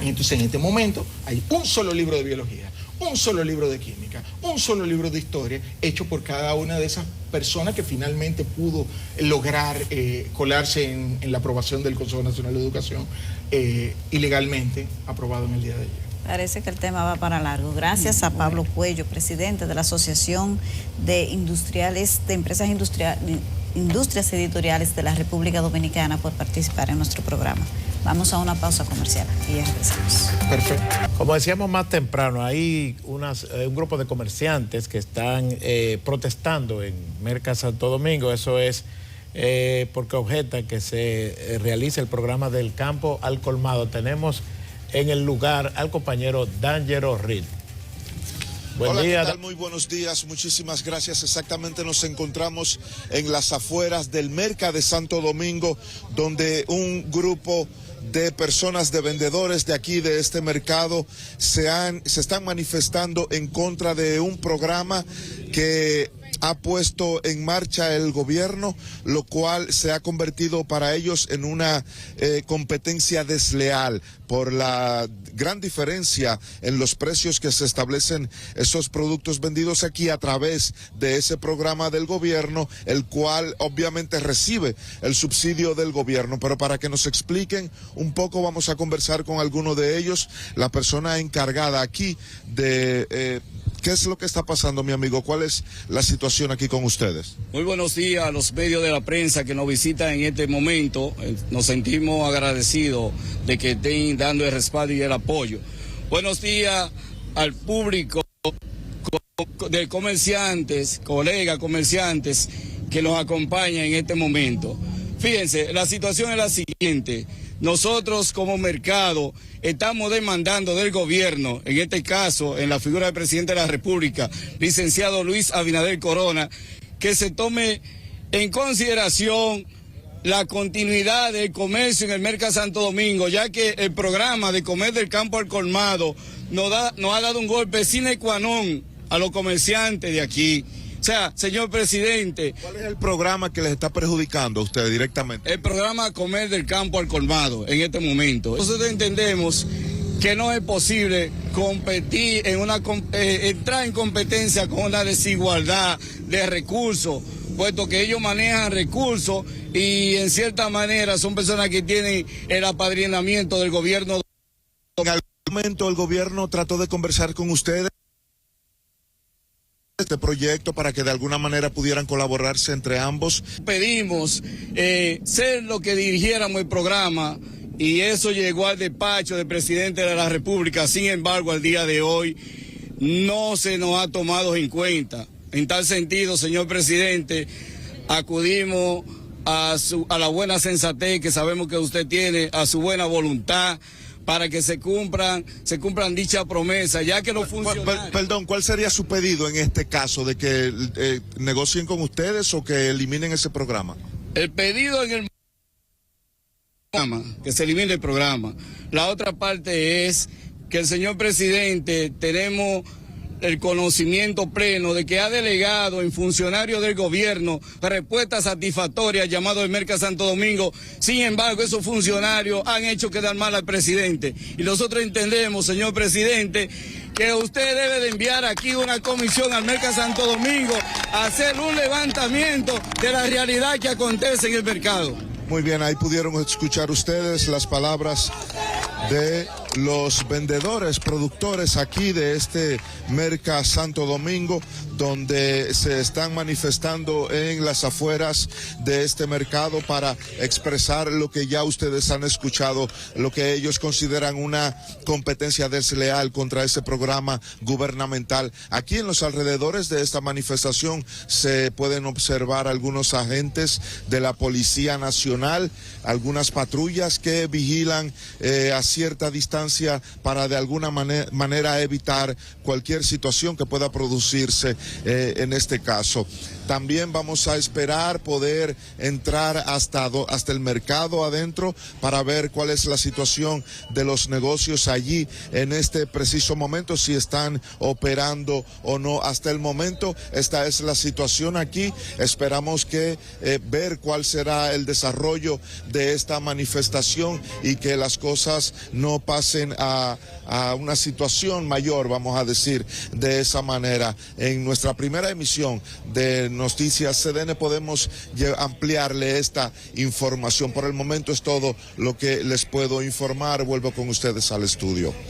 Entonces, en este momento, hay un solo libro de biología, un solo libro de química, un solo libro de historia, hecho por cada una de esas personas que finalmente pudo lograr colarse en la aprobación del Consejo Nacional de Educación, ilegalmente aprobado en el día de ayer. Parece que el tema va para largo. Gracias a Pablo Cuello, presidente de la Asociación de Empresas Industrias Editoriales de la República Dominicana, por participar en nuestro programa. Vamos a una pausa comercial y ya regresamos. Perfecto. Como decíamos más temprano, hay un grupo de comerciantes que están protestando en Merca Santo Domingo. Eso es porque objetan que se realice el programa del campo al colmado. Tenemos en el lugar al compañero D'Angelo Reed. Hola, ¿qué tal? Muy buenos días, muchísimas gracias. Exactamente nos encontramos en las afueras del Merca de Santo Domingo, donde un grupo de personas, de vendedores de aquí, de este mercado, se están manifestando en contra de un programa que ha puesto en marcha el gobierno, lo cual se ha convertido para ellos en una competencia desleal por la gran diferencia en los precios que se establecen esos productos vendidos aquí a través de ese programa del gobierno, el cual obviamente recibe el subsidio del gobierno. Pero para que nos expliquen un poco, vamos a conversar con alguno de ellos, la persona encargada aquí de ¿qué es lo que está pasando, mi amigo? ¿Cuál es la situación aquí con ustedes? Muy buenos días a los medios de la prensa que nos visitan en este momento. Nos sentimos agradecidos de que estén dando el respaldo y el apoyo. Buenos días al público de comerciantes, colegas comerciantes que nos acompañan en este momento. Fíjense, la situación es la siguiente. Nosotros como mercado estamos demandando del gobierno, en este caso en la figura del presidente de la República, licenciado Luis Abinader Corona, que se tome en consideración la continuidad del comercio en el Mercado Santo Domingo, ya que el programa de comer del campo al colmado nos ha dado un golpe sine qua non a los comerciantes de aquí. O sea, señor presidente... ¿Cuál es el programa que les está perjudicando a ustedes directamente? El programa Comer del Campo al Colmado, en este momento. Nosotros entendemos que no es posible competir entrar en competencia con una desigualdad de recursos, puesto que ellos manejan recursos y en cierta manera son personas que tienen el apadrinamiento del gobierno. En algún momento el gobierno trató de conversar con ustedes este proyecto para que de alguna manera pudieran colaborarse entre ambos. Pedimos ser lo que dirigiéramos el programa y eso llegó al despacho del presidente de la República. Sin embargo, al día de hoy no se nos ha tomado en cuenta. En tal sentido, señor presidente, acudimos a la buena sensatez que sabemos que usted tiene, a su buena voluntad, para que se cumplan dicha promesa, ya que no funciona. Perdón, ¿cuál sería su pedido en este caso? ¿De que negocien con ustedes o que eliminen ese programa? El pedido en el programa, que se elimine el programa. La otra parte es que el señor presidente tenemos el conocimiento pleno de que ha delegado en funcionarios del gobierno respuestas satisfactorias llamado el Mercado Santo Domingo. Sin embargo, esos funcionarios han hecho quedar mal al presidente. Y nosotros entendemos, señor presidente, que usted debe de enviar aquí una comisión al Mercado Santo Domingo a hacer un levantamiento de la realidad que acontece en el mercado. Muy bien, ahí pudieron escuchar ustedes las palabras de los vendedores, productores aquí de este Mercado Santo Domingo, donde se están manifestando en las afueras de este mercado para expresar lo que ya ustedes han escuchado, lo que ellos consideran una competencia desleal contra ese programa gubernamental. Aquí en los alrededores de esta manifestación se pueden observar algunos agentes de la Policía Nacional, algunas patrullas que vigilan a cierta distancia para de alguna manera evitar cualquier situación que pueda producirse en este caso. También vamos a esperar poder entrar hasta el mercado adentro para ver cuál es la situación de los negocios allí en este preciso momento, si están operando o no. Hasta el momento esta es la situación aquí. Esperamos que ver cuál será el desarrollo de esta manifestación y que las cosas no pasen a una situación mayor, vamos a decir de esa manera. En nuestra primera emisión de Noticias CDN podemos ampliarle esta información. Por el momento es todo lo que les puedo informar. Vuelvo con ustedes al estudio.